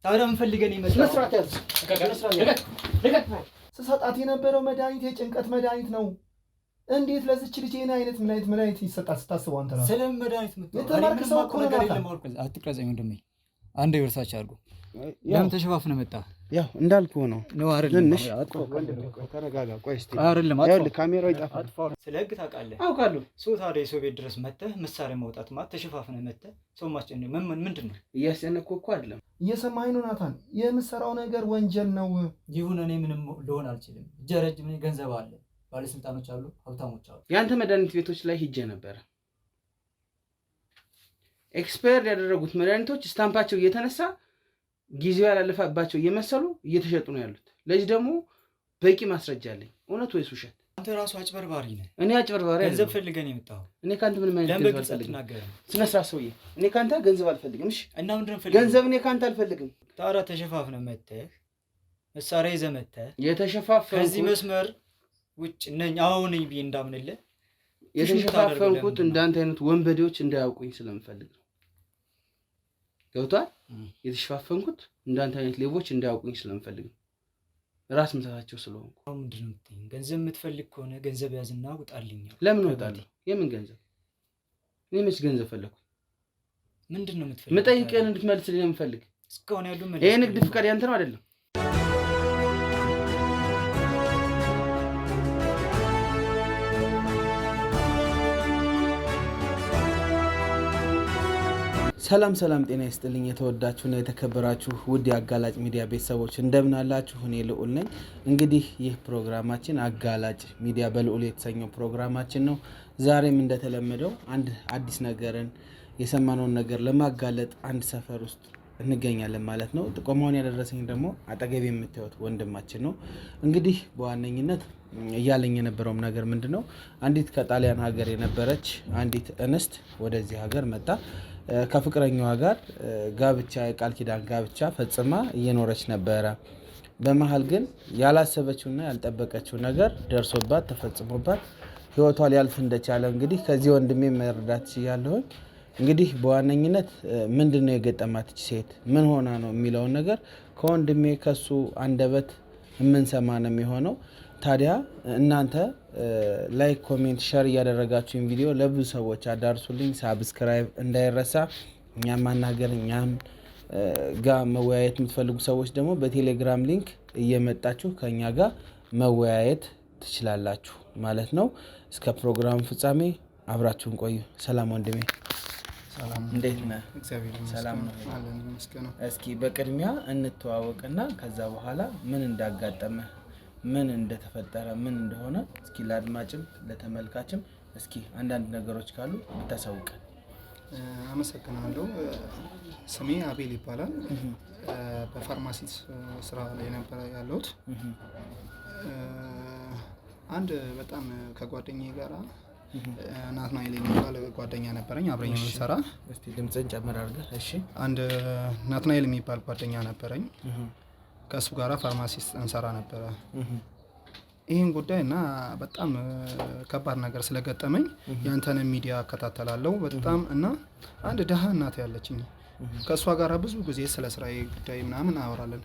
ታዲያ ምን ፈልገን ይመጣው? መስራት ያዝ ስሰጣት የነበረው መድኃኒት የጭንቀት መድኃኒት ነው። እንዴት ለዚች ልጅ የኔ አይነት መድኃኒት ይሰጣል ስታስበው አንተ ራስህ? ስለምን መድኃኒት ምትጠው? የተማርክ ሰው እኮ ነገር የለም። አትቅረጸኝ ወንድሜ። አንዴ ወርሳች አድርጎ ለምን ተሸፋፍነ መጣ? ያው እንዳልኩህ ነው አይደለም። ተረጋጋ። ቆይ እስቲ አይደለም ያው ካሜራው ይጣፋል። ስለ ህግ ታውቃለህ? አውቃለሁ። ሰው ታዲያ የሰው ቤት ድረስ መተህ መሳሪያ ማውጣት ማለት ተሸፋፍነ መተህ ሰው ማስጨነቅ ምንድን ነው? እያስጨነቅኩ እኮ አይደለም። እየሰማኸኝ ነው ናታን? የምትሰራው ነገር ወንጀል ነው። ይሁን፣ እኔ ምንም ልሆን አልችልም። እጀረጅ ምን ገንዘብ አለ፣ ባለስልጣኖች አሉ፣ ሀብታሞች አሉ። ያንተ መድኃኒት ቤቶች ላይ ሂጄ ነበር። ኤክስፓየር ያደረጉት መድኃኒቶች ስታምፓቸው እየተነሳ ጊዜው ያላለፈባቸው እየመሰሉ እየተሸጡ ነው ያሉት። ለዚህ ደግሞ በቂ ማስረጃ አለኝ። እውነት ወይስ ውሸት? አንተ ራሱ አጭበርባሪ ነህ። እኔ አጭበርባሪ አይደለም። ገንዘብ ፈልገን የመጣው እኔ ካንተ ምንም አይነት ገንዘብ አልፈልግም። ስነ ስርዓት ሰውዬ፣ እኔ ካንተ ገንዘብ አልፈልግም። እሺ፣ እና ምንድነው ፈልገህ? ገንዘብ እኔ ካንተ አልፈልግም። ታዲያ ተሸፋፍነህ መተህ መሳሪያ ይዘህ መተህ የተሸፋፈንኩት ከዚህ መስመር ውጭ ነኝ አሁን ነኝ ብዬ እንዳምንልህ የተሸፋፈንኩት እንዳንተ አይነት ወንበዴዎች እንዳያውቁኝ ስለምፈልግ ነው። ገብቷል? የተሸፋፈንኩት እንዳንተ አይነት ሌቦች እንዳያውቁኝ ስለምፈልግ ነው። ራስ ምታታቸው ስለሆንኩ። ምንድን ነው የምትይኝ? ገንዘብ የምትፈልግ ከሆነ ገንዘብ ያዝና ውጣልኝ። ለምን እወጣለሁ? የምን ገንዘብ? እኔ መች ገንዘብ ፈለኩ? ምንድን ነው የምትፈልግ? መጠይቅህን እንድትመልስልኝ ነው የምፈልግ። እስካሁን ያሉ ይሄ ንግድ ፍቃድ ያንተ ነው አይደለም? ሰላም ጤና ይስጥልኝ። የተወዳችሁና የተከበራችሁ ውድ የአጋላጭ ሚዲያ ቤተሰቦች እንደምን አላችሁ? እኔ ልዑል ነኝ። እንግዲህ ይህ ፕሮግራማችን አጋላጭ ሚዲያ በልዑል የተሰኘው ፕሮግራማችን ነው። ዛሬም እንደተለመደው አንድ አዲስ ነገርን የሰማነውን ነገር ለማጋለጥ አንድ ሰፈር ውስጥ እንገኛለን ማለት ነው። ጥቆማውን ያደረሰኝ ደግሞ አጠገብ የምታዩት ወንድማችን ነው። እንግዲህ በዋነኝነት እያለኝ የነበረውም ነገር ምንድነው፣ አንዲት ከጣሊያን ሀገር የነበረች አንዲት እንስት ወደዚህ ሀገር መጣ። ከፍቅረኛዋ ጋር ጋብቻ የቃል ኪዳን ጋብቻ ፈጽማ እየኖረች ነበረ። በመሀል ግን ያላሰበችውና ያልጠበቀችው ነገር ደርሶባት ተፈጽሞባት ህይወቷ ሊያልፍ እንደቻለ እንግዲህ ከዚህ ወንድሜ መረዳት ችያለሁኝ። እንግዲህ በዋነኝነት ምንድነው የገጠማት ሴት ምን ሆና ነው የሚለውን ነገር ከወንድሜ ከሱ አንደበት የምንሰማ ነው የሚሆነው። ታዲያ እናንተ ላይክ፣ ኮሜንት፣ ሸር እያደረጋችሁኝ ቪዲዮ ለብዙ ሰዎች አዳርሱልኝ። ሳብስክራይብ እንዳይረሳ። እኛም ማናገር እኛም ጋር መወያየት የምትፈልጉ ሰዎች ደግሞ በቴሌግራም ሊንክ እየመጣችሁ ከኛ ጋር መወያየት ትችላላችሁ ማለት ነው። እስከ ፕሮግራም ፍጻሜ አብራችሁን ቆዩ። ሰላም ወንድሜ። ሰላም፣ እንዴት ነህ? ሰላም ነው። እስኪ በቅድሚያ እንተዋወቅና ከዛ በኋላ ምን እንዳጋጠመ ምን እንደተፈጠረ ምን እንደሆነ እስኪ ለአድማጭም ለተመልካችም እስኪ አንዳንድ ነገሮች ካሉ ብታሳውቀን። አመሰግናለሁ። ስሜ አቤል ይባላል። በፋርማሲ ስራ ላይ ነበር ያለሁት። አንድ በጣም ከጓደኛዬ ጋራ ናትናኤል የሚባል ጓደኛ ነበረኝ፣ አብረን የምንሰራ። እስቲ ድምፅን ጨምር አድርገህ። እሺ። አንድ ናትናኤል የሚባል ጓደኛ ነበረኝ። ከእሱ ጋራ ፋርማሲስት እንሰራ ነበረ። ይህን ጉዳይ እና በጣም ከባድ ነገር ስለገጠመኝ ያንተን ሚዲያ እከታተላለሁ በጣም እና አንድ ደሃ እናት ያለችኝ ከእሷ ጋራ ብዙ ጊዜ ስለ ስራዬ ጉዳይ ምናምን አወራለን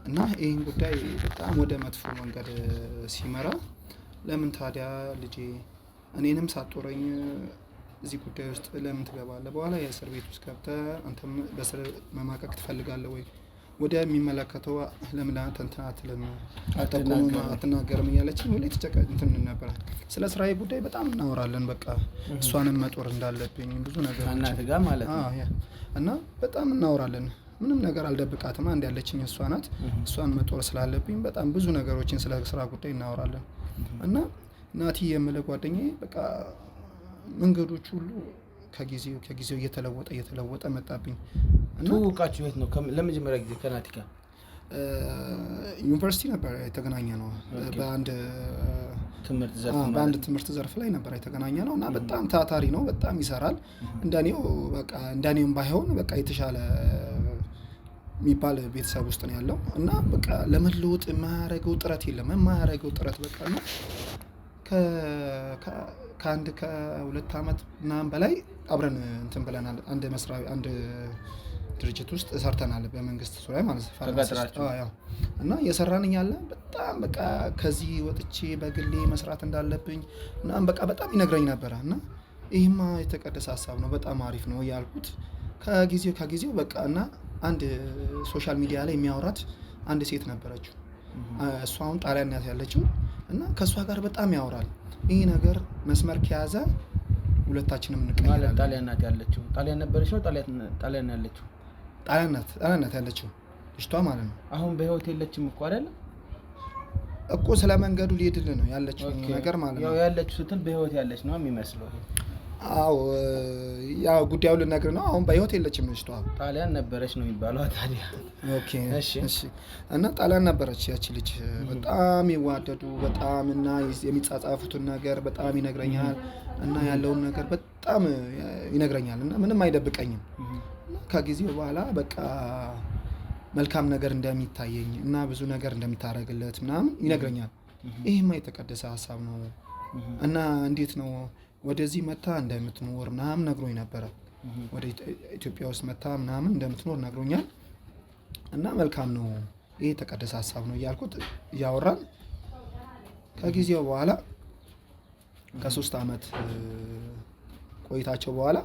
እና ይህን ጉዳይ በጣም ወደ መጥፎ መንገድ ሲመራ ለምን ታዲያ ልጄ እኔንም ሳትጦረኝ እዚህ ጉዳይ ውስጥ ለምን ትገባለህ? በኋላ የእስር ቤት ውስጥ ገብተህ አንተም በስር መማቀቅ ትፈልጋለህ ወይ? ወደ የሚመለከተው ለምን አትልም አትናገርም እያለችኝ ሁሌ እንትን ነበር። ስለ ስራዬ ጉዳይ በጣም እናወራለን። በቃ እሷንም መጦር እንዳለብኝ ብዙ ነገር እናት ጋር ማለት ነው እና በጣም እናወራለን። ምንም ነገር አልደብቃትም። አንድ ያለችኝ እሷ ናት። እሷን መጦር ስላለብኝ በጣም ብዙ ነገሮችን ስለ ስራ ጉዳይ እናወራለን እና ናቲ የምለ ጓደኛዬ በቃ መንገዶች ሁሉ ከጊዜው እየተለወጠ መጣብኝ። እና ትውውቃችሁ የት ነው? ለመጀመሪያ ጊዜ ከናቲ ጋር ዩኒቨርሲቲ ነበር የተገናኘ ነው። በአንድ ትምህርት ዘርፍ ላይ ነበር የተገናኘ ነው እና በጣም ታታሪ ነው፣ በጣም ይሰራል። እንደኔም ባይሆን በቃ የተሻለ የሚባል ቤተሰብ ውስጥ ነው ያለው እና በቃ ለመለወጥ የማያደርገው ጥረት የለም። በቃ ነው ከ2 ዓመት ምናምን በላይ አብረን እንትን ብለናል። አንድ ድርጅት ውስጥ ሰርተናል በመንግስት ዙሪያ ማለት ነው። እና እየሰራን እያለ በጣም በቃ ከዚህ ወጥቼ በግሌ መስራት እንዳለብኝ እና በቃ በጣም ይነግረኝ ነበረ እና ይህማ የተቀደሰ ሀሳብ ነው በጣም አሪፍ ነው እያልኩት ከጊዜው በቃ እና አንድ ሶሻል ሚዲያ ላይ የሚያወራት አንድ ሴት ነበረችው። እሷ አሁን ጣሊያን ናት ያለችው እና ከእሷ ጋር በጣም ያወራል። ይህ ነገር መስመር ከያዘ ሁለታችንም እንቀየራለን። ጣሊያን ናት ያለችው? ጣሊያን ነበረች ነው ጣሊያን ያለችው? ጣሊያን ናት ያለችው ልጅቷ ማለት ነው። አሁን በህይወት የለችም እኮ አይደለ እኮ ስለ መንገዱ ሊሄድልህ ነው ያለችው ነገር ማለት ነው። ያው ያለችው ስትል በህይወት ያለች ነው የሚመስለው። አዎ ያው ጉዳዩ ልነግርህ ነው። አሁን በህይወት የለችም ልጅቷ። ጣሊያን ነበረች ነው የሚባለው ታዲያ። ኦኬ እሺ። እና ጣሊያን ነበረች ያቺ ልጅ። በጣም ይዋደዱ በጣም እና የሚጻጻፉትን ነገር በጣም ይነግረኛል እና ያለውን ነገር በጣም ይነግረኛል እና ምንም አይደብቀኝም። ከጊዜው በኋላ በቃ መልካም ነገር እንደሚታየኝ እና ብዙ ነገር እንደሚታረግለት ምናምን ይነግረኛል። ይሄማ የተቀደሰ ሀሳብ ነው እና እንዴት ነው ወደዚህ መታ እንደምትኖር ምናምን ነግሮኝ ነበረ። ወደ ኢትዮጵያ ውስጥ መታ ምናምን እንደምትኖር ነግሮኛል እና መልካም ነው ይሄ የተቀደሰ ሀሳብ ነው እያልኩት እያወራን ከጊዜው በኋላ ከ3 ዓመት ቆይታቸው በኋላ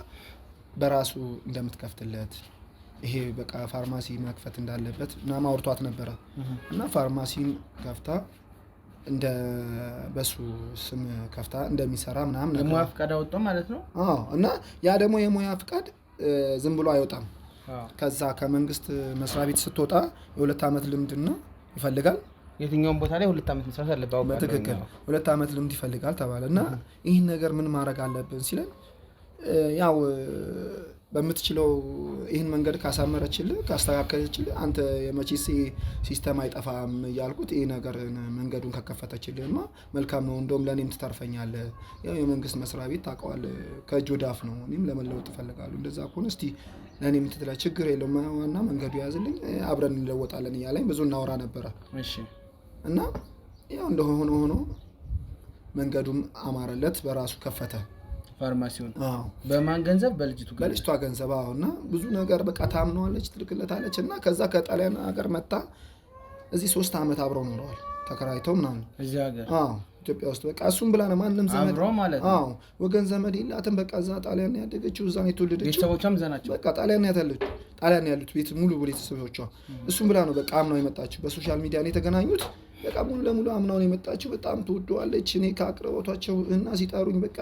በራሱ እንደምትከፍትለት ይሄ በቃ ፋርማሲ መክፈት እንዳለበት ምናምን አውርቷት ነበረ እና ፋርማሲን ከፍታ እንደ በሱ ስም ከፍታ እንደሚሰራ ምናምን ነገር የሙያ ፍቃድ አወጣ ማለት ነው። እና ያ ደግሞ የሙያ ፍቃድ ዝም ብሎ አይወጣም። ከዛ ከመንግስት መስሪያ ቤት ስትወጣ የ2 ዓመት ልምድና ይፈልጋል። የትኛውም ቦታ ላይ 2 ዓመት መስራት አለበት። በትክክል 2 ዓመት ልምድ ይፈልጋል ተባለ እና ይህን ነገር ምን ማድረግ አለብን ሲለን ያው በምትችለው ይህን መንገድ ካሳመረችልህ ካስተካከለችልህ አንተ የመቼስ ሲስተም አይጠፋም እያልኩት ይህ ነገር መንገዱን ከከፈተችልህማ መልካም ነው፣ እንደውም ለእኔም ትተርፈኛለህ። ያው የመንግስት መስሪያ ቤት ታውቀዋለህ ከእጅ ወዳፍ ነው፣ እኔም ለመለወጥ እፈልጋለሁ። እንደዛ ከሆነ እስቲ ለእኔም ትትላ ችግር የለውም እና መንገዱ ያዝልኝ አብረን እንለወጣለን እያለኝ ብዙ እናወራ ነበረ። እና ያው እንደሆነ ሆኖ መንገዱም አማረለት፣ በራሱ ከፈተ ፋርማሲውን። በማን ገንዘብ? በልጅቷ ገንዘብ። እና ብዙ ነገር በቃ ታምነዋለች፣ ትልክለታለች እና ከዛ ከጣሊያን ሀገር መጣ እዚህ 3 ዓመት አብረው ኖረዋል ተከራይተው ምናምን እዚህ ሀገር ኢትዮጵያ ውስጥ በቃ እሱም ብላ ነው ማንም ዘመድ አብረው ማለት ነው። ወገን ዘመድ የላትም። በቃ እዛ ጣሊያን ያደገችው እዛ ነው የተወለደችው። ቤተሰቦቿም እዛ ናቸው። በቃ ጣሊያን ያሉት ቤት ሙሉ ቤተሰቦቿ እሱም ብላ ነው በቃ አምናው የመጣችው። በሶሻል ሚዲያ ነው የተገናኙት። በቃ ሙሉ ለሙሉ አምናው ነው የመጣችው። በጣም ትወደዋለች። እኔ ከአቅርቦታቸው እና ሲጠሩኝ በቃ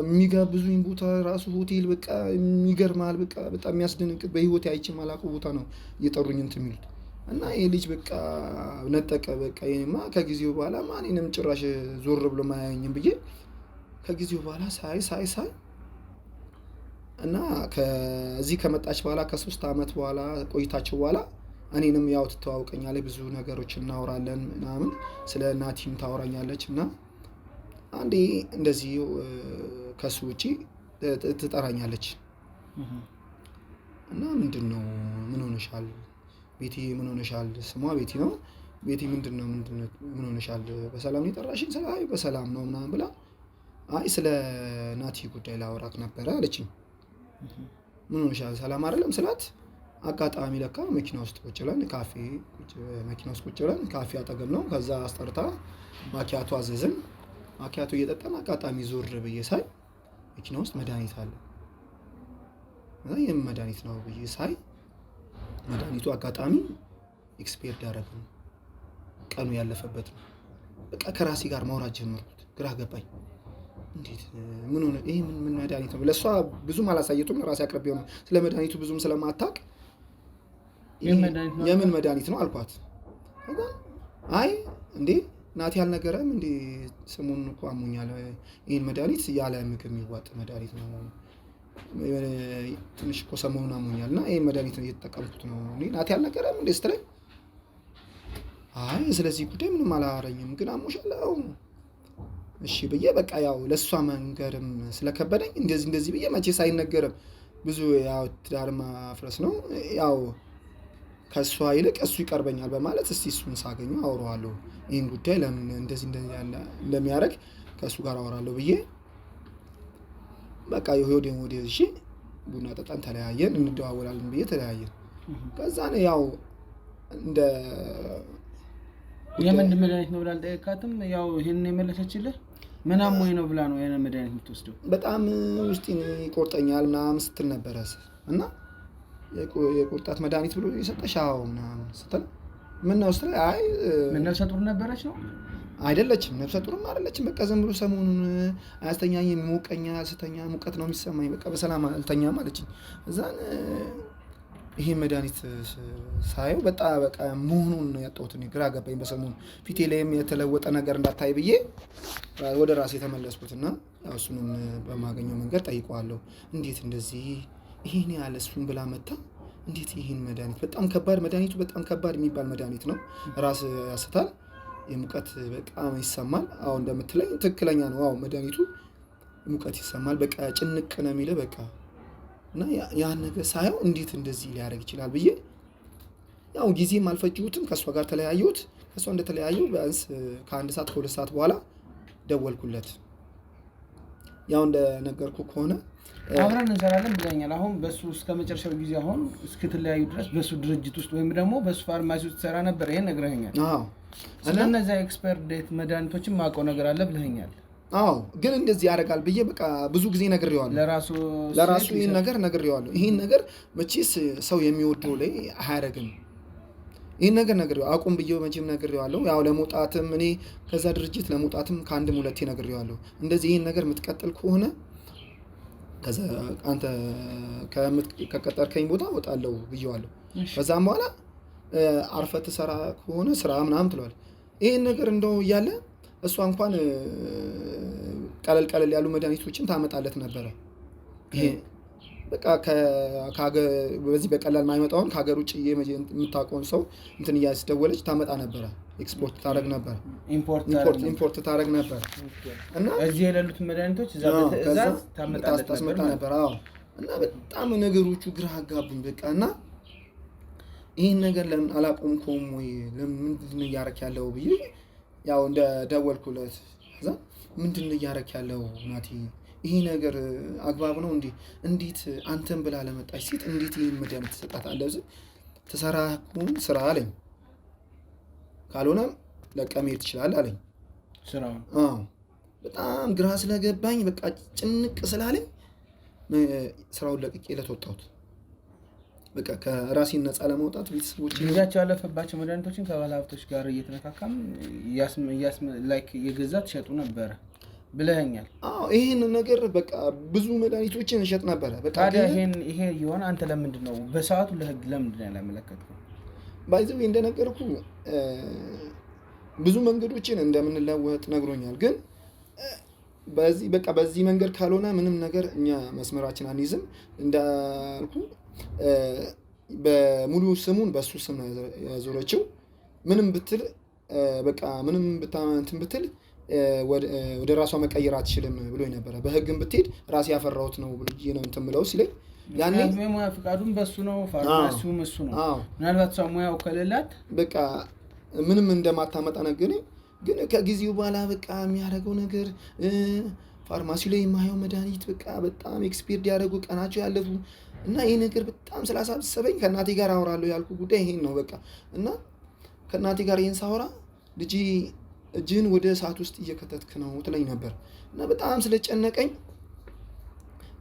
የሚጋብዙኝ ቦታ ራሱ ሆቴል በቃ የሚገርማል። በቃ በጣም የሚያስደንቅ በህይወት አይቼ ማላውቀው ቦታ ነው እየጠሩኝ እንትን የሚሉት እና ይሄ ልጅ በቃ ነጠቀ። በቃ ይሄማ ከጊዜው በኋላ ማንንም ጭራሽ ዞር ብሎ ማያየኝም ብዬ ከጊዜው በኋላ ሳይ እና ከዚህ ከመጣች በኋላ ከ3 ዓመት በኋላ ቆይታቸው በኋላ እኔንም ያው ትተዋውቀኛለች፣ ብዙ ነገሮች እናወራለን ምናምን፣ ስለ ናቲም ታወራኛለች እና አንዴ እንደዚህ ከሱ ውጪ ትጠራኛለች እና ምንድነው ምን ሆነሻል ቤቲ፣ ምን ሆነሻል? ስሟ ቤቲ ነው። ቤቲ ምንድነው ምን ሆነሻል? በሰላም ነው የጠራሽኝ? አይ በሰላም ነው ምናምን ብላ አይ ስለ ናቲ ጉዳይ ላወራክ ነበረ አለችኝ። ምን ሆነሻል? ሰላም አይደለም ስላት አጋጣሚ ለካ መኪና ውስጥ ቁጭ ብለን ካፌ አጠገብ ነው። ከዛ አስጠርታ ማኪያቶ አዘዝን። ማኪያቶ እየጠጣን አጋጣሚ ዞር ብዬ ሳይ መኪና ውስጥ መድኃኒት አለ። ይህም መድኃኒት ነው ብዬ ሳይ መድኃኒቱ አጋጣሚ ኤክስፓየርድ ያደረገ ነው፣ ቀኑ ያለፈበት ነው። በቃ ከራሴ ጋር ማውራት ጀመርኩት። ግራ ገባኝ። እንዴት ምን ሆነ? ይሄ ምን መድኃኒት ነው? ለእሷ ብዙም አላሳየቱም። ራሴ አቅርቤው ነው ስለ መድኃኒቱ ብዙም ስለማታውቅ የምን መድኃኒት ነው አልኳት። አይ እንዴ ናቲ አልነገረም እንዴ? ስሙን እኮ አሞኛል። ይህን መድኃኒት ያለ ምግብ የሚዋጥ መድኃኒት ነው። ትንሽ እኮ ሰሞኑን አሞኛል እና ይህን መድኃኒት ነው እየተጠቀምኩት ነው። ናቲ አልነገረም እንዴ ስትለኝ፣ አይ ስለዚህ ጉዳይ ምንም አላወራኝም፣ ግን አሞሻለሁ እሺ ብዬ በቃ ያው ለእሷ መንገርም ስለከበደኝ እንደዚህ ብዬ መቼስ አይነገርም ብዙ ያው ትዳር ማፍረስ ነው ያው ከእሷ ይልቅ እሱ ይቀርበኛል በማለት እስቲ እሱን ሳገኘው አወራዋለሁ። ይህን ጉዳይ ለምን እንደዚህ እንደሚያደርግ ከእሱ ጋር አወራለሁ ብዬ በቃ የሆዴን ወደ እሺ ቡና ጠጣን፣ ተለያየን። እንደዋወላለን ብዬ ተለያየን። ከዛ ነው ያው እንደ የምንድን መድኃኒት ነው ብላ አልጠየቃትም? ያው ይሄን የመለሰችልህ ምን አሞኝ ነው ብላ ነው ያንን መድኃኒት የምትወስደው? በጣም ውስጤን ይቆርጠኛል ምናምን ስትል ነበረ እና የቁርጣት መድኃኒት ብሎ የሰጠሻው ምናምን ስትል ምን ነው ስትል አይ ምን ነፍሰ ጡር ነበረች ነው? አይደለችም፣ ነፍሰ ጡርም አይደለችም። በቃ ዝም ብሎ ሰሞኑን አያስተኛኝ፣ የሚሞቀኛል፣ ስተኛ ሙቀት ነው የሚሰማኝ፣ በቃ በሰላም አልተኛም አለችኝ። እዛን ይሄ መድኃኒት ሳየው በቃ መሆኑን ነው ያጣሁት። ግራ ገባኝ። በሰሞኑ ፊቴ ላይም የተለወጠ ነገር እንዳታይ ብዬ ወደ ራሴ የተመለስኩትና ያው እሱንም በማገኘው መንገድ ጠይቀዋለሁ። እንዴት እንደዚህ ይሄን ያለ እሱን ብላ መታ እንዴት ይሄን መድኃኒት በጣም ከባድ መድኃኒቱ በጣም ከባድ የሚባል መድኃኒት ነው። ራስ ያስታል፣ የሙቀት በጣም ይሰማል። አሁን እንደምትለኝ ትክክለኛ ነው። አዎ መድኃኒቱ ሙቀት ይሰማል፣ በቃ ጭንቅ ነው የሚለው በቃ እና ያን ነገር ሳየው እንዴት እንደዚህ ሊያደርግ ይችላል ብዬ ያው ጊዜም አልፈጅሁትም። ከእሷ ጋር ተለያየሁት። ከእሷ እንደተለያየሁ ቢያንስ ከ1 ሰዓት ከ2 ሰዓት በኋላ ደወልኩለት። ያው እንደነገርኩ ከሆነ አብረን እንሰራለን ብለኛል። አሁን በሱ እስከ መጨረሻው ጊዜ አሁን እስክትለያዩ ድረስ በሱ ድርጅት ውስጥ ወይም ደግሞ በሱ ፋርማሲ ውስጥ ሰራ ነበር። ይሄን ነግረኸኛል። አዎ ስለነዛ ኤክስፐርት ዴት መድኃኒቶችን ማውቀው ነገር አለ ብለኸኛል። አዎ ግን እንደዚህ ያደርጋል ብዬ በቃ ብዙ ጊዜ ነግሬዋለሁ። ለራሱ ይሄን ነገር ነግሬዋለሁ። ይሄን ነገር መቼስ ሰው የሚወደው ላይ አያደርግም። ይሄን ነገር ነግሬዋለሁ። አቁም ብዬው መቼም ነግሬዋለሁ። ያው ለመውጣትም እኔ ከዛ ድርጅት ለመውጣትም ከአንድም ሁለቴ ነግሬዋለሁ። እንደዚህ ይሄን ነገር የምትቀጥል ከሆነ ከዛ አንተ ከቀጠርከኝ ቦታ ወጣለሁ ብዬዋለሁ። ከዛም በኋላ አርፈህ ትሰራ ከሆነ ስራ ምናምን ትለዋል። ይሄን ነገር እንደው እያለ እሷ እንኳን ቀለል ያሉ መድኃኒቶችን ታመጣለት ነበረ። ይሄ በቃ በዚህ በቀላል ማይመጣውን ከሀገር ውጭ የምታውቀውን ሰው እንትን እያስደወለች ታመጣ ነበረ። ኤክስፖርት ታደርግ ነበር፣ ኢምፖርት ታደርግ ነበር እና እዚህ የሌሉት መድኃኒቶች እዛ ታስመጣ ነበር። አዎ እና በጣም ነገሮቹ ግራ አጋቡኝ በቃ እና ይህን ነገር ለምን አላቆምከውም ወይ ለምን ምንድን ነው እያደረክ ያለው ብዬ ያው እንደደወልኩለት እዛ ምንድን ነው እያደረክ ያለው ናቲ፣ ይሄ ነገር አግባብ ነው እንዴ? እንዴት አንተን ብላ ለመጣች ሴት እንዴት ይሄን መድኃኒት ትሰጣታለህ? ትሰራ ከሆነ ስራ አለኝ፣ ካልሆነም ለቀሜት ትችላለህ አለኝ ስራውን። አዎ በጣም ግራ ስለገባኝ በቃ ጭንቅ ስላለኝ ስራውን ለቅቄ ለተወጣሁት በቃ ከራሴን ነፃ ለማውጣት ቤተሰቦች ጊዜያቸው ያለፈባቸው መድኃኒቶችን ከባለሀብቶች ጋር እየተነካካም ላይክ እየገዛ ትሸጡ ነበረ ብለኸኛል። አዎ ይሄን ነገር በቃ ብዙ መድኃኒቶችን እሸጥ ነበረ። በቃ ታዲያ ይሄ የሆነ አንተ ለምንድን ነው በሰዓቱ ለህግ ለምንድን ነው ያላመለከትከው? ባይዘው እንደነገርኩ ብዙ መንገዶችን እንደምንለወጥ ነግሮኛል። ግን በዚህ መንገድ ካልሆነ ምንም ነገር እኛ መስመራችን አንይዝም እንዳልኩ በሙሉ ስሙን በሱ ስም ያዞረችው። ምንም ብትል በቃ ምንም እንትን ብትል ወደ ራሷ መቀየር አትችልም ብሎኝ ነበረ። በህግም ብትሄድ ራሴ ያፈራሁት ነው ብዬ ነው እንትን ብለው ሲለኝ ያኔ ሙያ ፍቃዱም በሱ ነው፣ ፋርማሲውም እሱ ነው። ምናልባት ሰው ሙያው ከሌላት በቃ ምንም እንደማታመጣ ነገረኝ። ግን ከጊዜው በኋላ በቃ የሚያደርገው ነገር ፋርማሲ ላይ የማየው መድኃኒት በቃ በጣም ኤክስፒርድ ያደረጉ ቀናቸው ያለፉ እና ይሄ ነገር በጣም ስላሳሰበኝ ከእናቴ ጋር አወራለሁ ያልኩ ጉዳይ ይሄን ነው በቃ። እና ከእናቴ ጋር ይሄን ሳወራ ልጅ እጅህን ወደ እሳት ውስጥ እየከተትክ ነው ትለኝ ነበር። እና በጣም ስለጨነቀኝ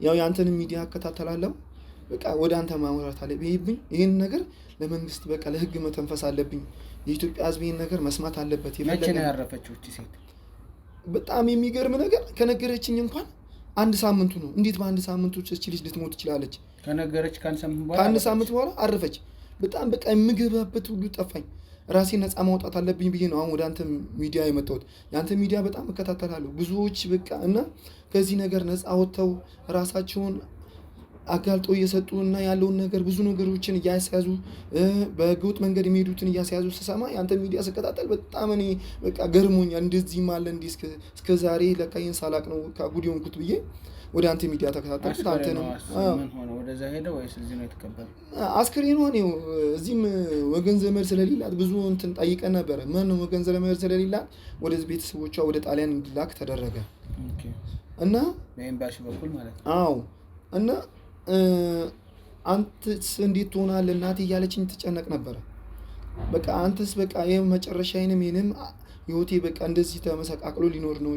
ያው የአንተን ሚዲያ አከታተላለሁ በቃ ወደ አንተ ማውራት አለብኝ። ይሄን ነገር ለመንግስት በቃ ለህግ መተንፈስ አለብኝ። የኢትዮጵያ ህዝብ ይሄን ነገር መስማት አለበት። መቼ ነው ያረፈችው እቺ ሴት? በጣም የሚገርም ነገር ከነገረችኝ እንኳን 1 ሳምንቱ ነው። እንዴት በ1 ሳምንቱ እቺ ልጅ ልትሞት ትችላለች? ከነገረች ከአንድ ሳምንት በኋላ አረፈች። በጣም በቃ የምገባበት ሁሉ ጠፋኝ። ራሴን ነፃ ማውጣት አለብኝ ብዬ ነው አሁን ወደ አንተ ሚዲያ የመጣሁት። የአንተ ሚዲያ በጣም እከታተላለሁ። ብዙዎች በቃ እና ከዚህ ነገር ነፃ ወጥተው ራሳቸውን አጋልጦ እየሰጡ እና ያለውን ነገር ብዙ ነገሮችን እያስያዙ በህገወጥ መንገድ የሚሄዱትን እያስያዙ ስሰማ የአንተ ሚዲያ ስከታተል በጣም እኔ በቃ ገርሞኛል። እንደዚህም አለ እንዴ እስከ ዛሬ ለካ ይሄን ሳላቅ ነው ጉድ የሆንኩት ብዬ ወደ አንተ ሚዲያ ተከታተልኩት። አንተ ነው ምን ሆነ ወደዛ ሄደ ወይስ እዚህ ነው የተቀበለው? አስክሬኗ ነው። እዚህም ወገን ዘመድ ስለሌላት ብዙ እንትን ጠይቀን ነበረ። ማን ነው ወገን ዘመድ ስለሌላት ወደዚህ ቤተሰቦቿ ወደ ጣሊያን እንዲላክ ተደረገ። ኦኬ። እና በኤምባሲ በኩል ማለት ነው። አዎ። እና አንተስ እንዴት ትሆናለህ እናቴ እያለችኝ ትጨነቅ ነበረ። በቃ አንተስ በቃ ይሄ መጨረሻዬንም የኔም ህይወቴ በቃ እንደዚህ ተመሰቃቅሎ ሊኖር ነው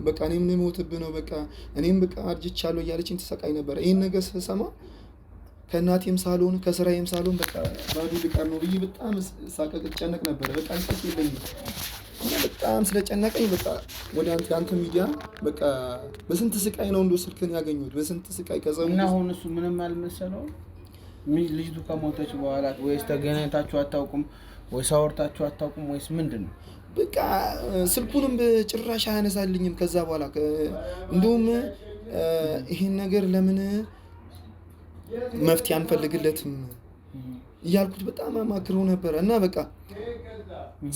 በቃ እኔም ልሞትብህ ነው በቃ እኔም በቃ አርጅቻለሁ እያለችኝ ትሰቃይ ነበረ። ይሄን ነገር ስሰማ ከእናቴም ሳልሆን ከስራዬም ሳልሆን በቃ ባዶ ልቀር ነው ብዬ በጣም ሳቀቅ ጨነቅ ነበረ። በቃ እንቅልፍ የለኝም እና በጣም ስለጨነቀኝ በቃ ወደ አንተ ሚዲያ በቃ በስንት ስቃይ ነው እንደው ስልክን ያገኙት በስንት ስቃይ ከዛው እና አሁን እሱ ምንም አልመሰለው። ልጅቱ ከሞተች በኋላ ወይስ ተገናኝታችሁ አታውቁም ወይስ አወርታችሁ አታውቁም ወይስ ምንድነው? በቃ ስልኩንም በጭራሽ አያነሳልኝም። ከዛ በኋላ እንደውም ይሄን ነገር ለምን መፍትሄ አንፈልግለትም እያልኩት በጣም አማክረው ነበር እና በቃ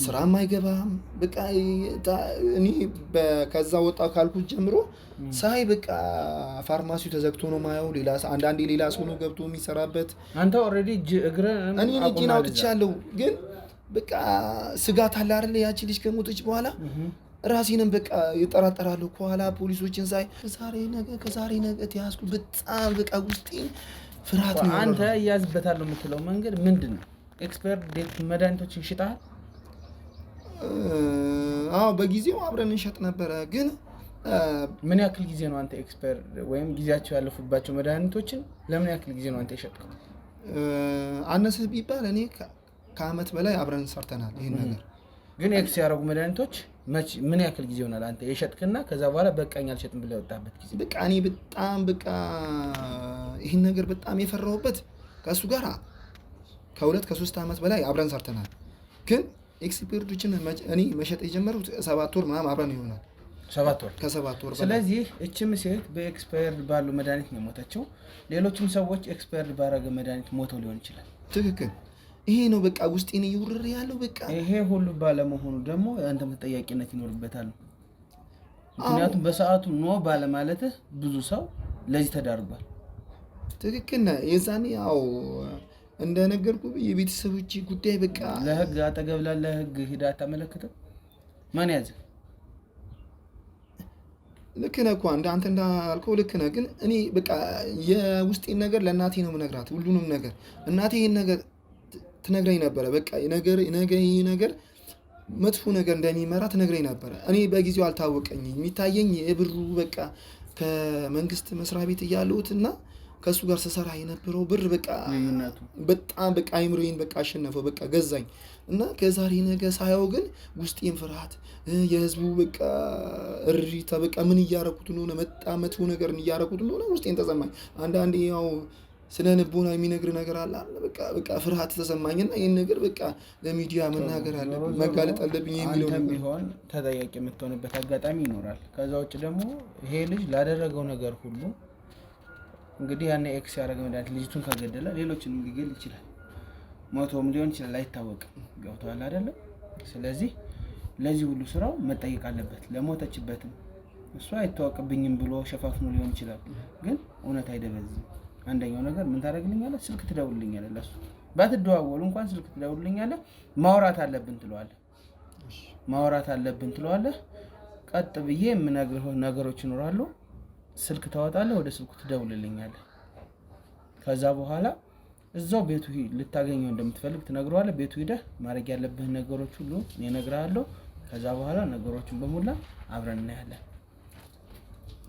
ስራም አይገባም። በቃ እኔ ከዛ ወጣ ካልኩት ጀምሮ ሳይ በቃ ፋርማሲው ተዘግቶ ነው ማየው። አንዳንዴ ሌላ ሰው ነው ገብቶ የሚሰራበት። አንተ ኦልሬዲ እኔ እጄን አውጥቻለሁ። ግን በቃ ስጋት አለ አይደል? ያቺ ልጅ ከሞተች በኋላ ራሴንም በቃ ይጠራጠራለሁ። ከኋላ ፖሊሶችን ሳይ ከዛሬ ነገ ተያዝኩ። በጣም በቃ ውስጤን ፍርሃት ነው። አንተ እያዝበታለሁ የምትለው መንገድ ምንድን ነው? ኤክስፐርት ዴት መድኃኒቶችን ሽጠሃል? አዎ በጊዜው አብረን እንሸጥ ነበረ። ግን ምን ያክል ጊዜ ነው አንተ ኤክስፐርት ወይም ጊዜያቸው ያለፉባቸው መድኃኒቶችን ለምን ያክል ጊዜ ነው አንተ የሸጥከው? አነሰ ቢባል እኔ ከአመት በላይ አብረን ሰርተናል ይሄን ነገር። ግን ኤክስ ያደረጉ መድኃኒቶች ምን ያክል ጊዜ ሆናል አንተ የሸጥክና ከዛ በኋላ በቃኝ አልሸጥም ብለህ የወጣበት ጊዜ? በቃ እኔ በጣም በቃ ይሄን ነገር በጣም የፈራሁበት ከእሱ ጋር ከ2-3 አመት በላይ አብረን ሰርተናል። ግን ኤክስፐርቶችን እኔ መሸጥ የጀመሩት 7 ወር ምናምን አብረን ይሆናል። 7 ወር ከ7 ወር። ስለዚህ እችም ሴት በኤክስፐርድ ባሉ መድኃኒት ነው የሞተችው። ሌሎችም ሰዎች ኤክስፐርድ ባረገ መድኃኒት ሞተው ሊሆን ይችላል። ትክክል። ይሄ ነው በቃ ውስጤን እየወረረ ያለው። በቃ ይሄ ሁሉ ባለመሆኑ ደግሞ አንተም ተጠያቂነት ይኖርበታል። ምክንያቱም በሰዓቱ ኖ ባለማለትህ ብዙ ሰው ለዚህ ተዳርጓል። ትክክል ነህ። የዛኔ ያው እንደነገርኩ የቤተሰቦች ጉዳይ በቃ ለህግ አጠገብ ላለ ህግ ሂዳ አታመለክተው? ማን ያዘ? ልክ ነህ እኮ አንተ እንዳልከው ልክ ነህ። ግን እኔ በቃ የውስጤን ነገር ለእናቴ ነው የምነግራት። ሁሉንም ነገር እናቴ ይሄን ነገር ትነግረኝ ነበረ። በቃ ነገ ይሄ ነገር መጥፎ ነገር እንደሚመራ ትነግረኝ ነበረ። እኔ በጊዜው አልታወቀኝም። የሚታየኝ የብሩ በቃ ከመንግስት መስሪያ ቤት እያለሁት እና ከእሱ ጋር ስሰራ የነበረው ብር በቃ በጣም በቃ አይምሮዬን በቃ አሸነፈው፣ በቃ ገዛኝ እና ከዛሬ ነገ ሳየው ግን ውስጤን ፍርሃት፣ የህዝቡ በቃ እሪታ በቃ ምን እያረኩት እንደሆነ መጥፎ ነገር እያረኩት እንደሆነ ውስጤን ተሰማኝ። አንዳንዴ ያው ስለ ልቦና የሚነግር ነገር አለ በቃ ፍርሃት ተሰማኝና ይሄን ነገር በቃ ለሚዲያ መናገር አለብኝ መጋለጥ አለብኝ የሚለው አንተም ቢሆን ተጠያቂ የምትሆንበት አጋጣሚ ይኖራል። ከዛ ውጭ ደግሞ ይሄ ልጅ ላደረገው ነገር ሁሉ እንግዲህ ያን ኤክስ ያደረገ መድኃኒት ልጅቱን ከገደለ ሌሎችንም ሊገል ይችላል። ሞቶም ሊሆን ይችላል፣ አይታወቅም። ገብቶሃል አይደለም? ስለዚህ ለዚህ ሁሉ ስራው መጠየቅ አለበት። ለሞተችበትም እሱ አይታወቅብኝም ብሎ ሸፋፍኖ ሊሆን ይችላል፣ ግን እውነት አይደበዝም። አንደኛው ነገር ምን ታደርግልኛለህ? ስልክ ትደውልልኛለህ። ለሱ ባትደዋወሉ እንኳን ስልክ ትደውልልኛለህ። ማውራት አለብን ትለዋለህ። ቀጥ ብዬ የምነግርህ ነገሮች ይኖራሉ። ስልክ ታወጣለህ፣ ወደ ስልኩ ትደውልልኛለህ። ከዛ በኋላ እዛው ቤቱ ልታገኘው እንደምትፈልግ ትነግረዋለህ። ቤቱ ሂደህ ማድረግ ያለብህን ነገሮች ሁሉ እኔ እነግርሃለሁ። ከዛ በኋላ ነገሮችን በሙላ አብረን እናያለን።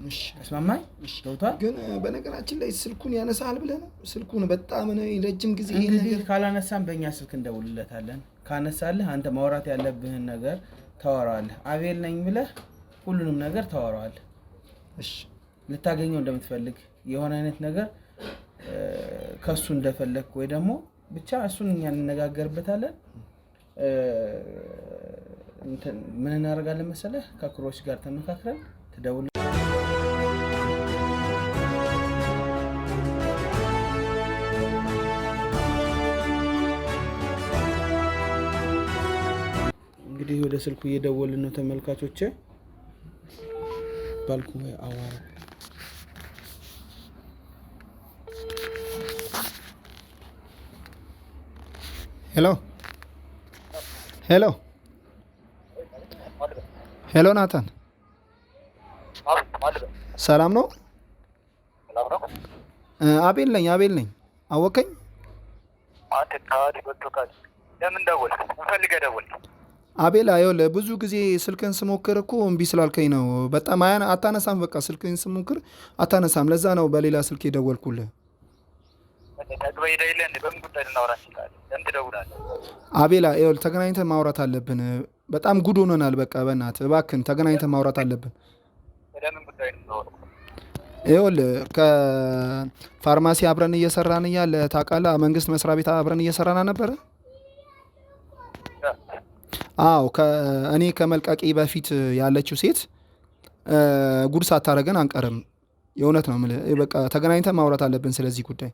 እሺ ተስማማኝ? ተውቷል። ግን በነገራችን ላይ ስልኩን ያነሳል ብለህ ነው? ስልኩን በጣም ነው ረጅም ጊዜ ይሄ ነገር ካላነሳን በእኛ ስልክ እንደውልለታለን። ካነሳልህ አንተ ማውራት ያለብህን ነገር ታወራዋለህ። አቤል ነኝ ብለህ ሁሉንም ነገር ታወራዋለህ። እሺ ልታገኘው እንደምትፈልግ የሆነ አይነት ነገር ከሱ እንደፈለግ ወይ ደግሞ ብቻ እሱን እኛ እንነጋገርበታለን። ምን እናደርጋለን መሰለህ? ከክሮች ጋር ተመካክረን ትደውል። እንግዲህ ወደ ስልኩ እየደወልን ነው ተመልካቾቼ። ባልኩ አዋራ ሄሎ ናታን፣ ሰላም ነው? አቤል ነኝ አወቀኝ። አንተ ታዲ በቶካል ለምን ደወልክ? እንፈልገህ ደወልክ? አቤል ይኸውልህ ብዙ ጊዜ ስልክን ስሞክር እኮ እምቢ ስላልከኝ ነው። በጣም አታነሳም። በቃ ስልክን ስሞክር አታነሳም። ለዛ ነው በሌላ ስልክ የደወልኩልህ። ተግባይ ዳይለን በምን ጉዳይ ልናወራ እንችላለን? ለምን ትደውላለህ? አቤላ ይኸውልህ ተገናኝተን ማውራት አለብን። በጣም ጉድ ሆነናል። በቃ በእናትህ እባክህን ተገናኝተን ማውራት አለብን። ለምን ጉዳይ ነው? ይኸውልህ ከፋርማሲ አብረን እየሰራን እያለ ታውቃለህ፣ መንግስት መስሪያ ቤት አብረን እየሰራን ነበረ። አዎ እኔ ከመልቀቄ በፊት ያለችው ሴት ጉድ ሳታረገን አንቀርም። የእውነት ነው የምልህ። በቃ ተገናኝተን ማውራት አለብን ስለዚህ ጉዳይ።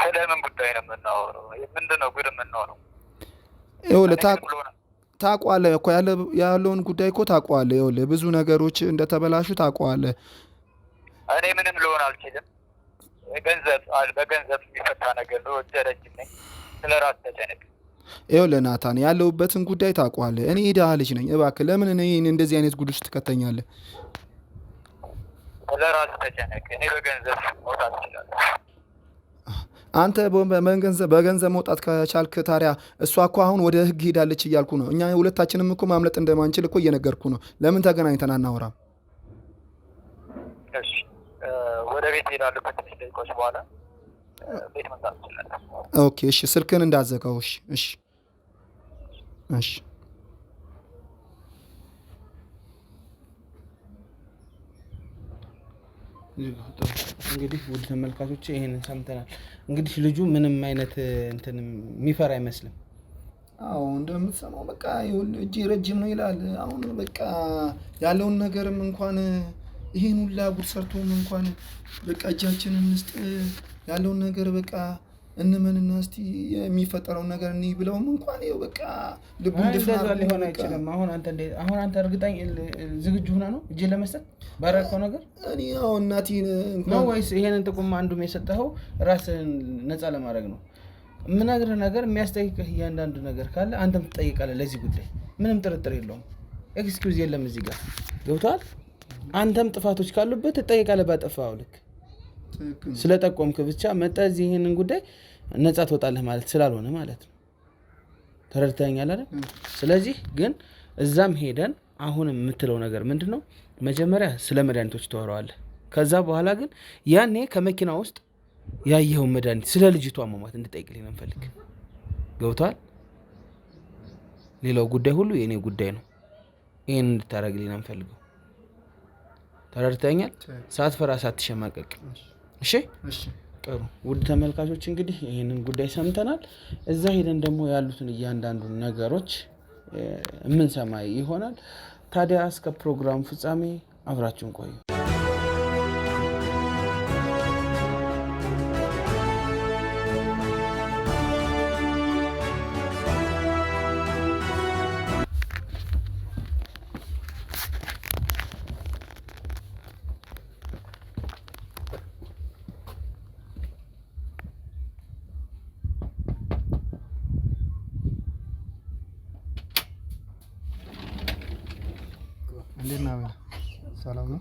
ስለምን ጉዳይ ነው የምናወራው? ምንድን ነው ጉድ የምናወራው? ይኸውልህ ታውቀዋለህ እኮ ያለውን ጉዳይ እኮ ታውቀዋለህ። ይኸውልህ ብዙ ነገሮች እንደተበላሹ ታውቀዋለህ። እኔ ምንም ልሆን አልችልም። በገንዘብ የሚፈታ ነገር ነው። ረጅም ነኝ። ስለ ራስ ተጨነቅ። ይኸውልህ ናታን ያለሁበትን ጉዳይ ታውቀዋለህ። እኔ የድሃ ልጅ ነኝ። እባክህ ለምን እኔ እንደዚህ አይነት ጉድ ውስጥ ትከተኛለህ? ስለ ራስ ተጨነቅ። እኔ በገንዘብ መውጣት እችላለሁ። አንተ በገንዘብ መውጣት ከቻልክ ታዲያ እሷ እኮ አሁን ወደ ህግ ሄዳለች እያልኩ ነው። እኛ ሁለታችንም እኮ ማምለጥ እንደማንችል እኮ እየነገርኩ ነው። ለምን ተገናኝተን አናወራም? እሺ ወደ ቤት ሄዳለሁ። ከትንሽ ደቂቃዎች በኋላ ቤት መምጣት ትችላለህ። ኦኬ እሺ። ስልክን እንዳዘጋው። እሺ እንግዲህ ውድ ተመልካቾች ይሄንን ሰምተናል። እንግዲህ ልጁ ምንም አይነት እንትን የሚፈራ አይመስልም። አዎ እንደምትሰማው በቃ እጅ ረጅም ነው ይላል። አሁን በቃ ያለውን ነገርም እንኳን ይሄን ሁላ ጉድ ሰርቶም እንኳን በቃ እጃችንን እንስጥ ያለውን ነገር በቃ እንመንና እስቲ የሚፈጠረውን ነገር እኔ ብለውም እንኳን ይኸው በቃ ልቡ እንደፈራ ሊሆን አይችልም። አሁን አንተ እርግጠኛ ዝግጁ ሆና ነው እጅ ለመስጠት ባረከው ነገር እኔ ያው እናቴን ነው ወይስ ይሄንን ጥቁም አንዱም የሰጠኸው ራስን ነፃ ለማድረግ ነው? የምነግርህ ነገር የሚያስጠይቅህ እያንዳንዱ ነገር ካለ አንተም ትጠይቃለህ። ለዚህ ጉዳይ ምንም ጥርጥር የለውም። ኤክስኪውዝ የለም እዚህ ጋር ገብቶሃል። አንተም ጥፋቶች ካሉበት ትጠይቃለህ። ባጠፋኸው ልክ ስለጠቆምክ ብቻ መጣ እዚህ ይሄንን ጉዳይ ነፃ ትወጣለህ ማለት ስላልሆነ ማለት ነው። ተረድተኸኛል አይደል? ስለዚህ ግን እዛም ሄደን አሁን የምትለው ነገር ምንድን ነው? መጀመሪያ ስለ መድኃኒቶች ታወራዋለህ። ከዛ በኋላ ግን ያኔ ከመኪና ውስጥ ያየኸውን መድኃኒት ስለ ልጅቷ አሟሟት እንድጠይቅልኝ ነው የምፈልግ። ገብቶሃል? ሌላው ጉዳይ ሁሉ የእኔ ጉዳይ ነው። ይህን እንድታደርግልኝ ነው የምፈልገው። ተረድተኸኛል? ሳትፈራ ሳትሸማቀቅ። እሺ ጥሩ። ውድ ተመልካቾች እንግዲህ ይህንን ጉዳይ ሰምተናል። እዛ ሄደን ደግሞ ያሉትን እያንዳንዱን ነገሮች የምንሰማ ይሆናል። ታዲያ እስከ ፕሮግራሙ ፍጻሜ አብራችሁን ቆዩ። እንዴት ነህ? ሰላም ነው?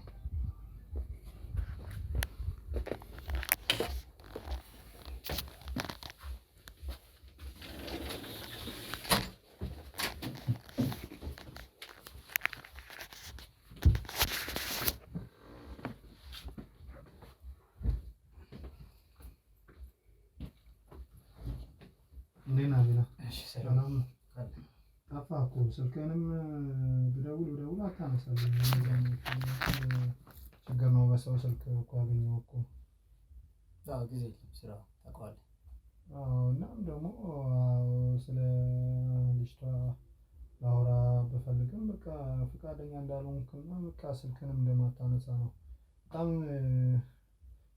እንዴት ነህ? ሰላም ነው? ጠፋህ እኮ ስልክህንም ብደውል አታነሳልኝ። ችግር ነው። በሰው ስልክ እኮ አገኘሁ እኮ። ጊዜ ስራ ታውቀዋለህ። እናም ደግሞ ስለ ልጅቷ ላውራ ብፈልግም በቃ ፈቃደኛ እንዳልሆንክና በቃ ስልክንም እንደማታነሳ ነው። በጣም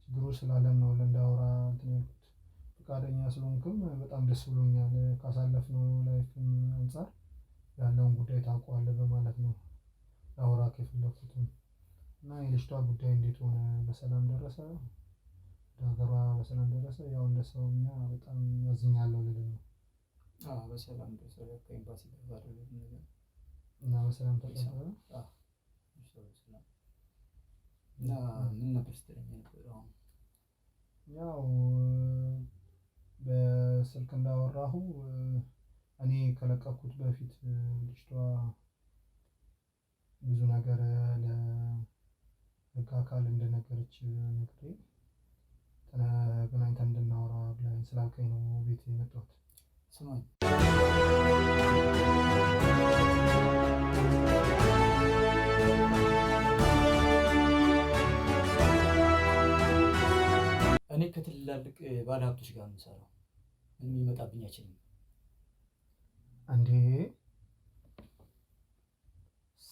ችግሩ ስላለን ነው እንዳወራ እንትን ያልኩት። ፈቃደኛ ስለሆንክም በጣም ደስ ብሎኛል። ካሳለፍነው ላይፍም አንፃር ያለውን ጉዳይ ታውቀዋለህ በማለት ነው ላወራክ የፈለኩትም። እና የልጅቷ ጉዳይ እንዴት ሆነ? በሰላም ደረሰ? ሀገሯ በሰላም ደረሰ? ያው እንደ ሰውኛ በጣም አዝኛለሁ ልልህ ነው። በሰላም ደረሰ። ከኤምባሲ ጋር እና በሰላም ተቀበለ። እና ምን ነበር ስትለኝ የነበረው? ያው በስልክ እንዳወራሁ እኔ ከለቀኩት በፊት ልጅቷ ብዙ ነገር ለህግ አካል እንደነገረች ነግሬ ተገናኝተን እንድናወራ ብላኝ ስላልከኝ ነው ቤት የመጣሁት። ስማኝ እኔ ከትላልቅ ባለሀብቶች ጋር የምሰራው ምንም ሊመጣብኝ አይችልም። እንዴ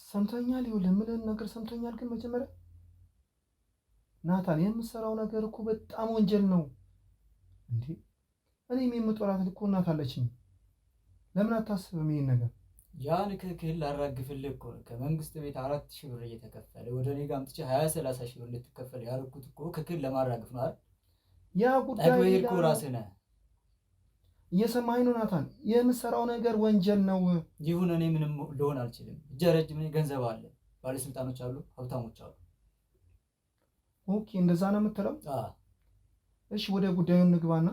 ሰምተኛል? ይኸውልህ የምልህን ነገር ሰምተኛል። ግን መጀመሪያ ናታን የምትሰራው ነገር እኮ በጣም ወንጀል ነው። እንዴ እኔም የምጦራት እኮ እናት አለችኝ። ለምን አታስብም ይሄን ነገር? ያን ክህል ላራግፍልህ እኮ ነው። ከመንግስት ቤት 4000 ብር እየተከፈለ ወደ እኔ ጋር አምጥቼ 20-30 ሺህ ብር እንድትከፈል ያደረኩት እኮ ክህል ለማራግፍ ነው አይደል? ያ ጉዳይ እኮ ራስህ ነህ። እየሰማኸኝ ነው ናታን? የምትሰራው ነገር ወንጀል ነው። ይሁን እኔ ምንም ልሆን አልችልም። እጄ ረጅም ነኝ፣ ገንዘብ አለ፣ ባለስልጣኖች አሉ፣ ሀብታሞች አሉ። ኦኬ እንደዛ ነው የምትለው? እሺ ወደ ጉዳዩ እንግባና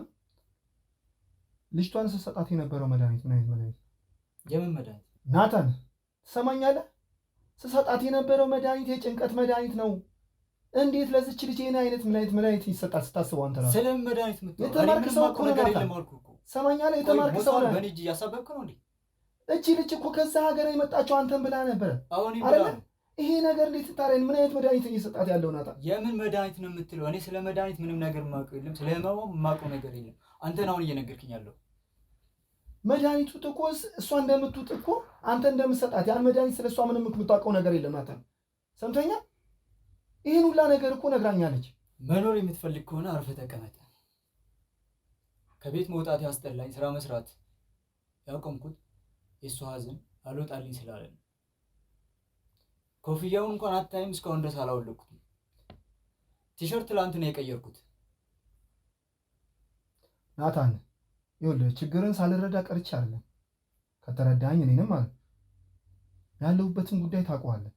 ልጅቷን ስትሰጣት የነበረው መድኃኒት ምን አይነት መድኃኒት? የምን መድኃኒት ናታን ትሰማኛለህ? ስትሰጣት የነበረው መድኃኒት የጭንቀት መድኃኒት ነው። እንዴት ለዚች ልጅ ይሄን አይነት መድኃኒት ይሰጣል ስታስበው? አንተ ራስህ ስለምን መድኃኒት የምትለው? የተማርክ ሰው እኮ ነህ ናታን። ሰማኛለህ? የተማርክ ሰው ነህ። በእኔ እጅ እያሳበብክ ነው እንዴ? እቺ ልጅ እኮ ከዛ ሀገር የመጣችው አንተን ብላ ነበረ አይደለ? ይሄ ነገር እንዴት ታረን? ምን አይነት መድኃኒት እየሰጣት ያለው ናታን? የምን መድኃኒት ነው የምትለው? እኔ ስለ መድኃኒት ምንም ነገር የማውቀው የለም። ስለ ህመሙ የማውቀው ነገር የለም። አንተን አሁን እየነገርክኝ ያለው መድኃኒቱ እኮ እሷ እንደምትውጥ እኮ አንተ እንደምትሰጣት ያን መድኃኒት ስለ እሷ ምንም የምታውቀው ነገር የለም ናታን። ሰምተኛ? ይህን ሁላ ነገር እኮ ነግራኛለች። መኖር የምትፈልግ ከሆነ አርፈህ ተቀመጥ። ከቤት መውጣት ያስጠላኝ፣ ስራ መስራት ያቆምኩት የእሷ ሀዘን አልወጣልኝ ስላለ ነው። ኮፍያውን እንኳን አታይም፣ እስካሁን ድረስ አላወለኩትም። ቲሸርት ላንት ነው የቀየርኩት። ናታን ይኸውልህ ችግርን ሳልረዳ ቀርቼ አይደለም። ከተረዳኝ እኔንም ማለት ያለሁበትን ጉዳይ ታውቀዋለህ።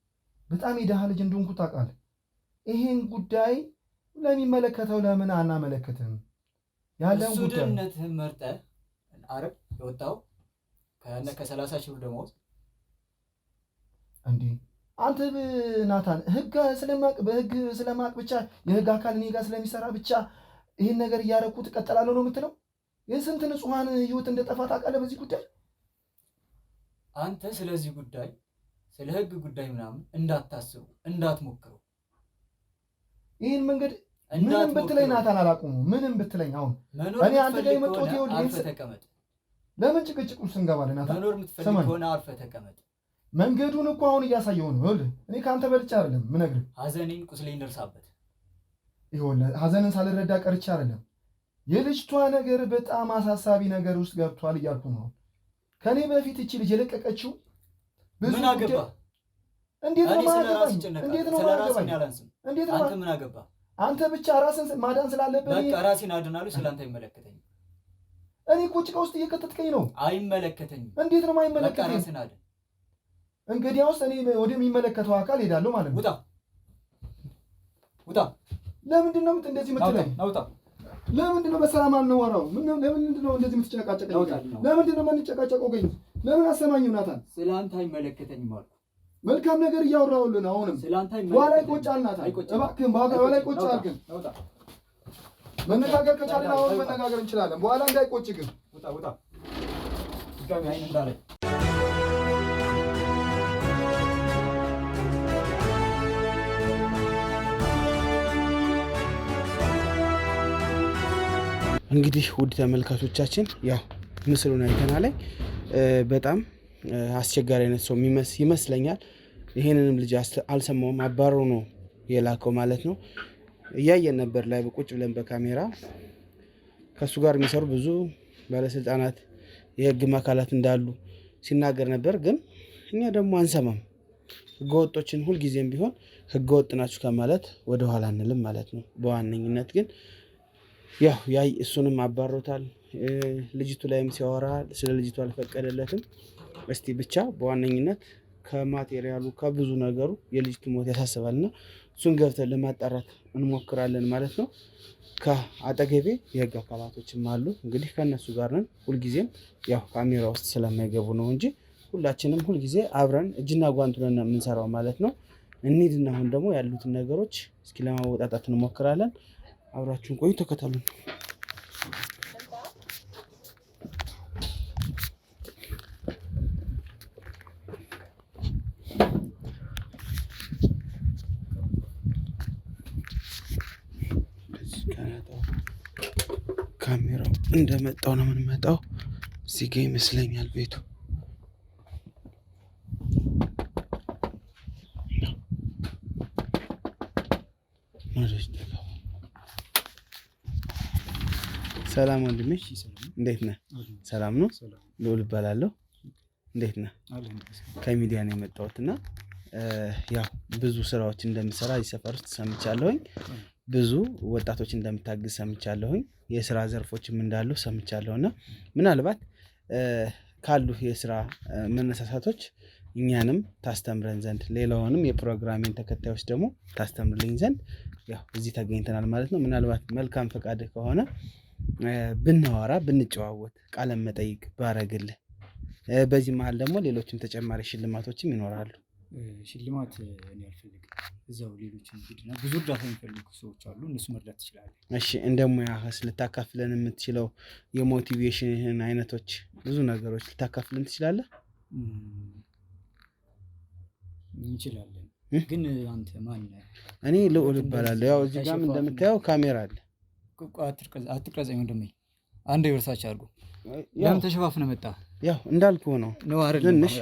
በጣም የደሃ ልጅ እንደሆንኩ ታውቃለህ። ይሄን ጉዳይ ለሚመለከተው ለምን አናመለክትም? ያለን ጉዳይ ሱድነትህን መርጠህ አረብ የወጣው ከ30 ሺህ ብር ደሞዝ እንዴ አንተ ናታን በህግ ስለማቅ ብቻ የህግ አካል እኔ ጋር ስለሚሰራ ብቻ ይህን ነገር እያደረኩ ትቀጥላለሁ ነው የምትለው? የስንት ንጹሐን ህይወት እንደጠፋ ታውቃለህ በዚህ ጉዳይ? አንተ ስለዚህ ጉዳይ ስለ ህግ ጉዳይ ምናምን እንዳታስቡ እንዳትሞክሩ። ይህን መንገድ ምንም ብትለኝ ናታን አላቁሙ። ምንም ብትለኝ አሁን እኔ አንተ ጋር የመጣሁት አርፈህ ተቀመጥ። ለምን ጭቅጭቅ ውስጥ እንገባለን ናታን? መኖር የምትፈልግ ከሆነ አርፈህ ተቀመጥ። መንገዱን እኮ አሁን እያሳየው ነው። ይኸውልህ እኔ ከአንተ በልጬ አይደለም ምነግርህ። ሀዘኔን ቁስሌን ደርሳበት። ይኸውልህ ሀዘንን ሳልረዳ ቀርቼ አይደለም። የልጅቷ ነገር በጣም አሳሳቢ ነገር ውስጥ ገብቷል እያልኩ ነው። ከኔ በፊት እቺ ልጅ የለቀቀችው ምን አገባ? እንዴት ነው ማገባኝ? እንዴት ነው ማገባኝ? እንዴት ነው አንተ ምን አገባ? አንተ ብቻ ራስን ማዳን ስላለብህ በቃ ራሴን አድናለሁ። ስላንተ አይመለከተኝም። እኔ እኮ ጭቃ ውስጥ እየከተትከኝ ነው። አይመለከተኝም። እንዴት ነው የማይመለከተኝ? በቃ ራስን አድን። እንግዲያውስ እኔ ወደሚመለከተው አካል ሄዳለሁ ማለት ነው። ውጣ። ለምንድን ነው እንደዚህ የምትለኝ? ውጣ። ለምንድን ነው በሰላም አልነወራው? ለምንድን ነው እንደዚህ የምትጨቃጨቀኝ? ለምንድን ነው የምንጨቃጨቀው? ገኝ ለምን አሰማኝም ናታን? ስላንተ አይመለከተኝም አልኩ። መልካም ነገር እያወራሁልህ ነው። አሁንም ስላንተ በኋላ ይቆጫል ናታን። እባክህን በኋላ ይቆጫል። ግን መነጋገር ከቻልን አሁን መነጋገር እንችላለን። በኋላ እንዳይቆጭ ግን ውጣ። ድጋሚ አይን እንዳለ እንግዲህ ውድ ተመልካቾቻችን ያው ምስሉን አይተናል። በጣም አስቸጋሪ አይነት ሰው ይመስለኛል። ይሄንንም ልጅ አልሰማውም፣ አባሮ ነው የላከው ማለት ነው። እያየን ነበር ላይ በቁጭ ብለን በካሜራ ከሱ ጋር የሚሰሩ ብዙ ባለስልጣናት የህግ አካላት እንዳሉ ሲናገር ነበር። ግን እኛ ደግሞ አንሰማም። ህገወጦችን ሁልጊዜም ቢሆን ህገወጥ ናችሁ ከማለት ወደኋላ አንልም ማለት ነው። በዋነኝነት ግን ያው እሱንም አባሮታል። ልጅቱ ላይም ሲያወራ ስለ ልጅቱ አልፈቀደለትም። እስቲ ብቻ በዋነኝነት ከማቴሪያሉ ከብዙ ነገሩ የልጅቱ ሞት ያሳስባልና እሱን ገብተን ለማጣራት እንሞክራለን ማለት ነው። ከአጠገቤ የህግ አካላቶችም አሉ። እንግዲህ ከእነሱ ጋር ነን ሁልጊዜም። ያው ካሜራ ውስጥ ስለማይገቡ ነው እንጂ ሁላችንም ሁልጊዜ አብረን እጅና ጓንት ሆነን የምንሰራው ማለት ነው። እንሂድና አሁን ደግሞ ያሉትን ነገሮች እስኪ ለማወጣጣት እንሞክራለን። አብራችሁን ቆዩ፣ ተከተሉን። ካሜራው እንደመጣው ነው የምንመጣው። እዚህ ጋ ይመስለኛል ቤቱ። ሰላም ወንድሜ፣ እንዴት ነህ? ሰላም ነው። ልዑል እባላለሁ። እንዴት ነህ? ከሚዲያ ነው የመጣሁትና ያው ብዙ ስራዎች እንደምሰራ እዚህ ሰፈር ውስጥ ሰምቻለሁኝ። ብዙ ወጣቶች እንደምታግዝ ሰምቻለሁኝ። የስራ ዘርፎችም እንዳሉ ሰምቻለሁና ምናልባት ካሉ የስራ መነሳሳቶች እኛንም ታስተምረን ዘንድ ሌላውንም የፕሮግራሜን ተከታዮች ደግሞ ታስተምርልኝ ዘንድ ያው እዚህ ተገኝተናል ማለት ነው። ምናልባት መልካም ፈቃድ ከሆነ ብናወራ ብንጨዋወት ቃለ መጠይቅ ባረግልህ። በዚህ መሀል ደግሞ ሌሎችም ተጨማሪ ሽልማቶችም ይኖራሉ። ሽልማት እኔ አልፈልግም። እዛው ሌሎችን ሂድና ብዙ እርዳታ የሚፈልጉ ሰዎች አሉ፣ እነሱ መርዳት ትችላለህ። እሺ፣ እንደ ሙያህስ ልታካፍለን የምትችለው የሞቲቬሽን አይነቶች ብዙ ነገሮች ልታካፍለን ትችላለህ? እንችላለን። ግን አንተ ማን ነህ? እኔ ልዑል እባላለሁ። ያው እዚህ ጋርም እንደምታየው ካሜራ አለ። አትቅረጸኝ ወንድሜ፣ አንዴ ወርሳች አድርጎ ለምን ተሸፋፍነህ መጣህ? ያው እንዳልኩህ ነው። ትንሽ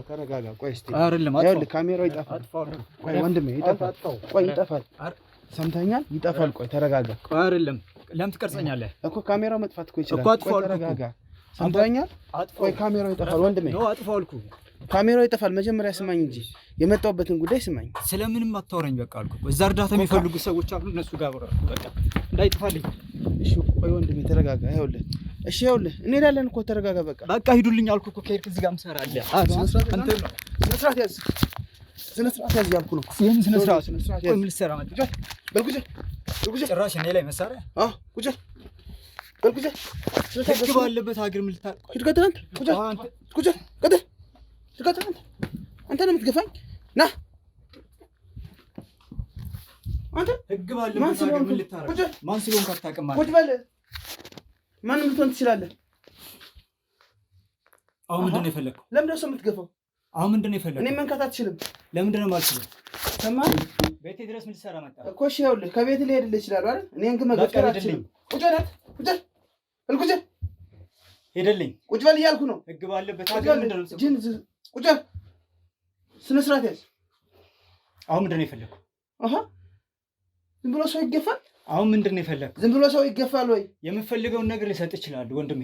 ተረጋጋ። ቆይ እስኪ ካሜራው ይጠፋል። ቆይ ወንድሜ ይጠፋል። ቆይ ይጠፋል። ሰምተኛል? ይጠፋል። ቆይ ተረጋጋ። ቆይ አይደለም፣ ለምን ትቀርጸኛለህ እኮ? ካሜራው መጥፋት እኮ ይችላል። ቆይ ተረጋጋ። ሰምተኛል? ቆይ ካሜራው ይጠፋል ወንድሜ። ነው አጥፋው አልኩህ። ካሜራው ይጠፋል። መጀመሪያ ስማኝ እንጂ የመጣሁበትን ጉዳይ ስማኝ። ስለምንም አታወራኝ። በቃ አልኩህ። እዛ እርዳታ የሚፈልጉ ሰዎች አሉ፣ እነሱ ጋር በቃ እንዳይጠፋልኝ። እሺ ቆይ ወንድሜ ተረጋጋ። ይኸውልህ እሺ ይኸውልህ እንሄዳለን እኮ ተረጋጋ። በቃ ሂዱልኝ አልኩህ እኮ። ከሄድክ እዚህ ጋር ምሰራለህ። አንተ ነው ስነ ስርዓት ያዝ፣ ስነ ስርዓት ያዝ ያልኩህ ነው። የምን ስነ ስርዓት? ቆይ ምን ልትሰራ መጣህ? በልኩጀ ጭራሽ እኔ ላይ መሳሪያ? ኩጀ በልኩጀ ህግ ባለበት ሀገር ምን ልታል? ሂድ ቀጥል አንተ። ኩጀ ቀጥል አንተ ነው የምትገፋኝ? ና አንተ ህግ ባለበት ሀገር ምን ልታረግ? ማን ስለሆንክ አታውቅም ማለት? ቁጭ በል። ማንም ልትሆን ትችላለህ። አሁን ምንድን ነው የፈለግከው? ለምንድን ነው ሰው የምትገፋው? አሁን ምንድን ነው የፈለግከው? እኔ መንካት አትችልም። ለምንድን ነው የማልችለው? ሰማህ? ቤቴ ድረስ ምን ልትሰራ መጣህ እኮ? እሺ ይኸውልህ ከቤት ልሄድልህ እችላለሁ አይደል? እኔን ግን መገፍተር አትችልም። ቁጭ በል ቁጭ በል ቁጭ ሄደልኝ። ቁጭ በል እያልኩህ ነው። ህግ ባለበት ሀገር ምንድን ነው? ቁጭ በል። ስነ ስርዓት ያዝ። አሁን ምንድን ነው የፈለግከው? ዝም ብሎ ሰው ይገፋል? አሁን ምንድን ነው የፈለግከው? ዝም ብሎ ሰው ይገፋል ወይ? የምፈልገውን ነገር ልሰጥ እችላለሁ ወንድሜ።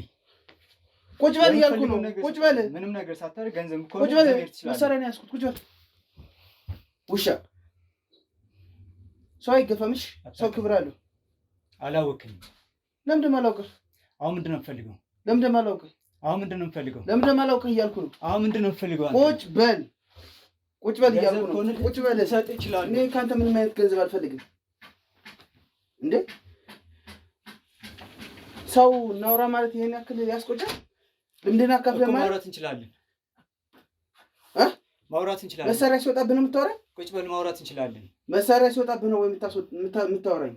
ቁጭ በል እያልኩህ ነው። ቁጭ በል። ምንም ነገር ሳታደርግ ገንዘብ እኮ ቁጭ በል። መሳሪያ ነው ያዝኩት። ቁጭ በል። ውሻ ሰው አይገፋም። እሺ ሰው ክብር አለው። አላወቅኝም። ለምንድን ነው የማላውቅህ? አሁን ምንድን ነው የምፈልገው? ለምንድን ነው የማላውቅህ? አሁን ምንድን ነው የምፈልገው? ለምንድን ነው የማላውቅህ እያልኩህ ነው። አሁን ምንድን ነው የምፈልገው? ቁጭ በል። ቁጭ በል እያልኩህ ነው። ቁጭ በል። ልሰጥ እችላለሁ። እኔ ከአንተ ምንም አይነት ገንዘብ አልፈልግም። እንዴ ሰው እናውራ ማለት ይሄን ያክል ያስቆጫል? ልምድህን አካፍለህ ማውራት እንችላለን። ማውራት እንችላለን። መሳሪያ ሲወጣብህ ነው የምታወራኝ? ቁጭ በል። ማውራት እንችላለን። መሳሪያ ሲወጣብህ ነው ወይ የምታወራኝ?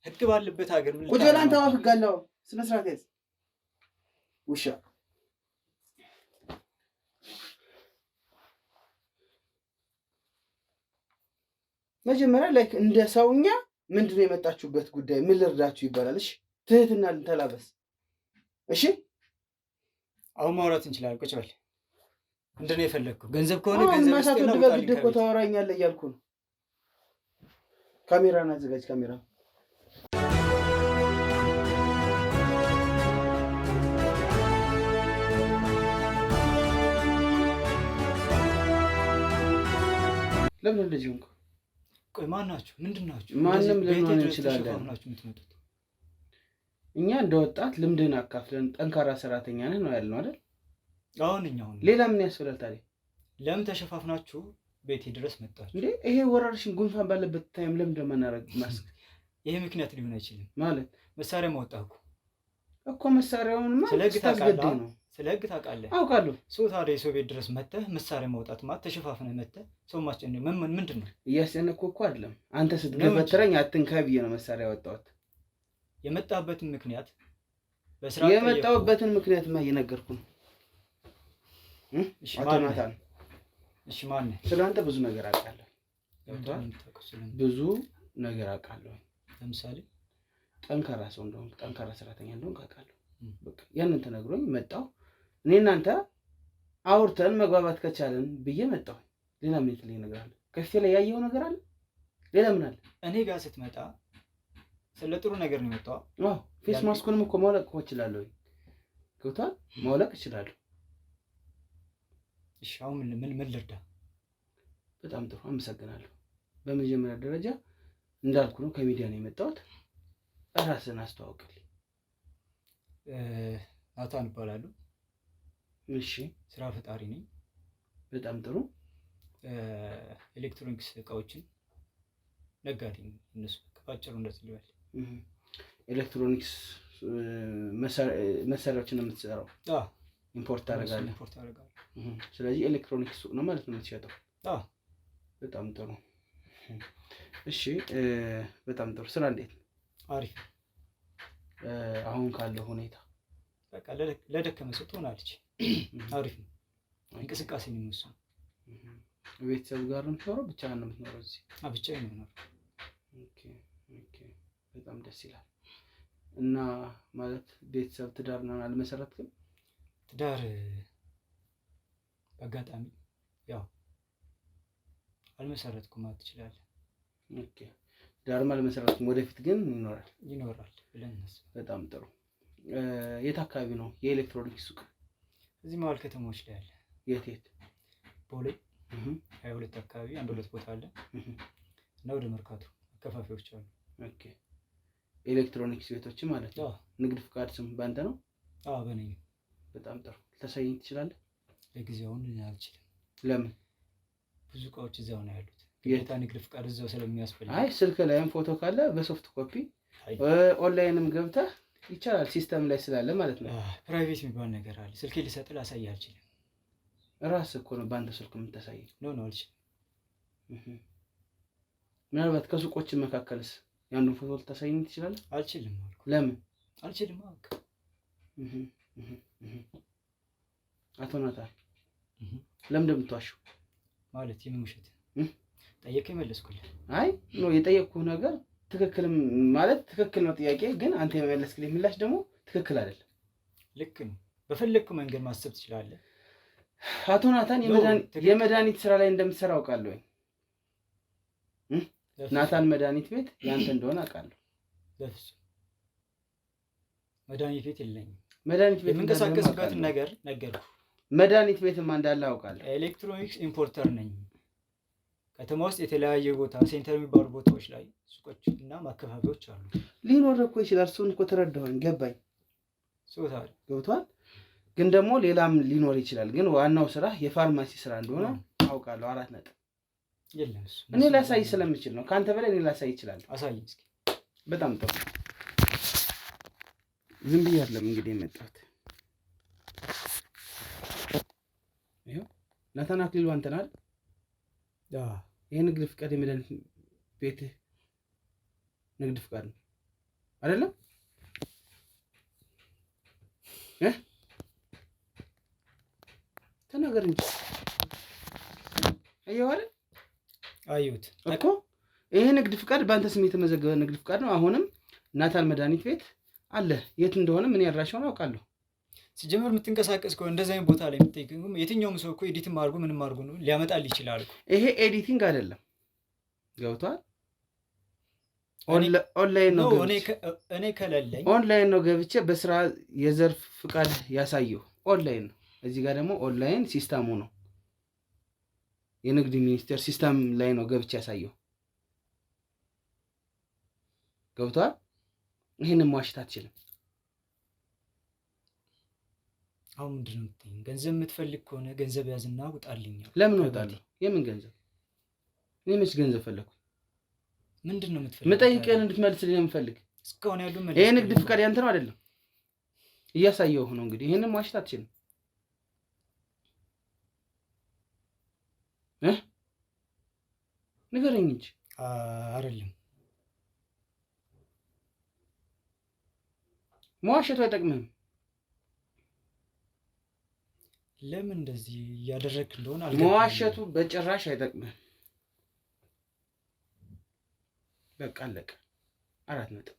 ህግ ባለበት ሀገር ምን? ቁጭ በል አንተ። ህግ አለው። ስነ ስርዓት ያዝ ውሻ። መጀመሪያ ላይ እንደ ሰውኛ ምንድን ነው የመጣችሁበት ጉዳይ? ምን ልርዳችሁ ይባላል? እሺ ትህትና ልንተላበስ። እሺ አሁን ማውራት እንችላለን። ቁጭ በል። ምንድን ነው የፈለግከው? ገንዘብ ከሆነ ገንዘብ ማሳት ወደ በግድ እኮ ታወራኛለህ እያልኩ ነው። ካሜራን አዘጋጅ። ካሜራ ለምን እንደዚህ ሆንኩ? ቆይ ማን ናችሁ? ምንድን ናችሁ? ማንም ልንሆን እንችላለን። እኛ እንደ ወጣት ልምድህን አካፍለን ጠንካራ ሰራተኛ ነህ ነው ያልነው አይደል? አሁን እኛው ሌላ ምን ያስፈልጋል ታዲያ? ለምን ተሸፋፍናችሁ ቤቴ ድረስ መጣች እንዴ? ይሄ ወረርሽኝ ጉንፋን ባለበት ታይም ለምን እንደማናረግ ማስክ? ይሄ ምክንያት ሊሆን አይችልም ማለት መሳሪያ ማውጣት እኮ መሳሪያውንማ ስለግታውቃለህ ነው። ስለህግ ታውቃለህ? አውቃለሁ። ሰው ታዲያ የሰው ቤት ድረስ መተህ መሳሪያ ማውጣት ማለት ተሸፋፍነህ መተህ ሰው ማስጨነቅ ምንድን ነው? እያስጨነቅኩ እኮ አይደለም። አንተ ስትገበትረኝ አትንካ ብዬ ነው መሳሪያ ያወጣሁት። የመጣበትን ምክንያት የመጣሁበትን ምክንያትማ እየነገርኩ ነው። እሺ ማነህ? ስለአንተ ብዙ ነገር አውቃለሁ። ብዙ ነገር አውቃለሁ። ለምሳሌ ጠንካራ ሰው እንደሆንክ፣ ጠንካራ ሰራተኛ እንደሆንክ አውቃለሁ። በቃ ያንን ተነግሮኝ መጣሁ። እኔ እናንተ አውርተን መግባባት ከቻለን ብዬ መጣሁ። ሌላ ምን የተለየ ነገር አለ? ከፊቴ ላይ ያየው ነገር አለ? ሌላ ምን አለ? እኔ ጋር ስትመጣ ስለ ጥሩ ነገር ነው የመጣው። አዎ ፌስ ማስኩንም እኮ ማውለቅ እኮ እችላለሁ። ገብቶሃል? ማውለቅ እችላለሁ። እሺ አሁን ምን ልርዳ? በጣም ጥሩ አመሰግናለሁ። በመጀመሪያ ደረጃ እንዳልኩ ነው ከሚዲያ ነው የመጣሁት። ራስን አስተዋውቅልኝ። ናታን እባላለሁ። እሺ ስራ ፈጣሪ ነኝ። በጣም ጥሩ። ኤሌክትሮኒክስ እቃዎችን ነጋዴ ነኝ። እነሱ ባጭሩ እንደዚህ ልበል። ኤሌክትሮኒክስ መሳሪያዎችን ነው የምትሰራው? አዎ ኢምፖርት ታደርጋለህ? ኢምፖርት አደርጋለሁ። ስለዚህ ኤሌክትሮኒክስ ሱቅ ነው ማለት ነው የምትሸጠው? አዎ በጣም ጥሩ። እሺ በጣም ጥሩ። ስራ እንዴት ነው? አሪፍ። አሁን ካለው ሁኔታ በቃ ለደከመ ሰው ትሆናለች። አሪፍ ነው። እንቅስቃሴ ነው የሚወስነው። ቤተሰብ ጋር ነው የምትኖረው? ብቻህን ነው የምትኖረው እዚህ? ብቻዬን ነው የምኖረው። ኦኬ ኦኬ በጣም ደስ ይላል። እና ማለት ቤተሰብ ትዳር ነው አልመሰረትክም? ትዳር በአጋጣሚ ያው አልመሰረትኩም ማለት ትችላለህ። ኦኬ ትዳርም አልመሰረትኩም፣ ወደፊት ግን ይኖራል ብለን እናስብ። በጣም ጥሩ። የት አካባቢ ነው የኤሌክትሮኒክስ ሱቅ? እዚህ መሀል ከተማዎች ላይ አለ። የት? ቦሌ 22 አካባቢ አንድ ሁለት ቦታ አለ እና ወደ መርካቶ አከፋፊዎች አሉ። ኦኬ ኤሌክትሮኒክስ ቤቶች ማለት ነው። ንግድ ፍቃድ ስም ባንተ ነው? አዎ በእኔ ነው። በጣም ጥሩ። ልታሳየኝ ትችላለህ? ለጊዜው አሁን አልችልም። ለምን? ብዙ እቃዎች እዛው ነው ያሉት። ግዴታ ንግድ ፍቃድ እዛው ስለሚያስፈልግ። አይ ስልክ ላይም ፎቶ ካለ በሶፍት ኮፒ ኦንላይንም ገብተህ ይቻላል፣ ሲስተም ላይ ስላለ ማለት ነው። ፕራይቬት የሚባል ነገር አለ። ስልኬ ልሰጥህ ላሳይህ አልችልም። ራስህ እኮ ነው በአንተ ስልክ የምታሳየኝ። ኖ አልችልም። ምናልባት ከሱቆች መካከልስ ያንዱን ፎቶ ልታሳየኝ ትችላለህ? አልችልም አልኩ። ለምን? አልችልም አልኩ። አቶ ናታን ለምን እንደምትዋሸው? ማለት የምን ውሸት ጠየቀኝ መለስኩልህ። አይ ኖ የጠየቅኩህ ነገር ትክክል ማለት ትክክል ነው ጥያቄ፣ ግን አንተ የመለስክልኝ ምላሽ ደግሞ ትክክል አይደለም። ልክ ነው። በፈለግከው መንገድ ማሰብ ትችላለህ። አቶ ናታን የመድኃኒት ስራ ላይ እንደምትሰራ አውቃለሁ። ናታን መድኃኒት ቤት ያንተ እንደሆነ አውቃለሁ። በፍጹም መድኃኒት ቤት የለኝም። መድኃኒት ቤት የምንቀሳቀስበትን ነገር ነገርኩህ። መድኃኒት ቤትማ እንዳለ አውቃለሁ። ኤሌክትሮኒክስ ኢምፖርተር ነኝ። ከተማ ውስጥ የተለያየ ቦታ ሴንተር የሚባሉ ቦታዎች ላይ ሱቆች እና ማከፋፊያዎች አሉ። ሊኖር እኮ ይችላል። እሱን እኮ ተረዳሁኝ፣ ገባኝ። ሶታል ገብቷል። ግን ደግሞ ሌላም ሊኖር ይችላል። ግን ዋናው ስራ የፋርማሲ ስራ እንደሆነ አውቃለሁ። 4 ነጥብ። የለም እሱ እኔ ላሳይ ስለምችል ነው። ካንተ በላይ እኔ ላሳይ እችላለሁ። አሳይ እስኪ። በጣም ጥሩ። ዝም ብዬ አይደለም እንግዲህ የመጣሁት። ይኸው ናታን አክሊሉ አንተ ነህ አይደል? ይሄ ንግድ ፍቃድ የመድኃኒት ቤት ንግድ ፍቃድ ነው አይደለም? ተናገር እንጂ። አየኸው አይደል? አየሁት እኮ ይሄ ንግድ ፍቃድ በአንተ ስም የተመዘገበ ንግድ ፍቃድ ነው። አሁንም ናታን መድኃኒት ቤት አለ። የት እንደሆነ ምን ያድራሻውን አውቃለሁ። ሲጀምር የምትንቀሳቀስ ከሆነ እንደዛ አይነት ቦታ ላይ የምትጠይቀኝ የትኛውም ሰው እኮ ኤዲትም አድርጎ ምንም አድርጎ ነው ሊያመጣልህ ይችላል እኮ። ይሄ ኤዲቲንግ አይደለም። ገብቷል? ኦንላይን ነው። እኔ ከሌለኝ ኦንላይን ነው ገብቼ በስራ የዘርፍ ፍቃድ ያሳየው ኦንላይን ነው። እዚህ ጋር ደግሞ ኦንላይን ሲስተሙ ነው የንግድ ሚኒስቴር ሲስተም ላይ ነው ገብቼ ያሳየው። ገብቷል? ይሄንን ማዋሸት አትችልም። አሁን ምንድን ነው የምትይኝ? ገንዘብ የምትፈልግ ከሆነ ገንዘብ ያዝና ውጣልኝ። ለምን እወጣለሁ? የምን ገንዘብ? እኔ መች ገንዘብ ፈለኩ? ምንድነው የምትፈልገው? መጠይቀን እንድትመልስልኝ ነው የምፈልግ። እስካሁን ያሉ መልስ ይሄ ንግድ ፍቃድ ያንተ ነው አይደለም? እያሳየው ነው እንግዲህ። ይሄንን ማሽት አትችልም ንገረኝ እንጂ። አይደለም መዋሸቱ አይጠቅምህም። ለምን እንደዚህ እያደረግክ እንደሆነ መዋሸቱ በጭራሽ አይጠቅምህም። በቃ አለቀ። 4 ነጥብ።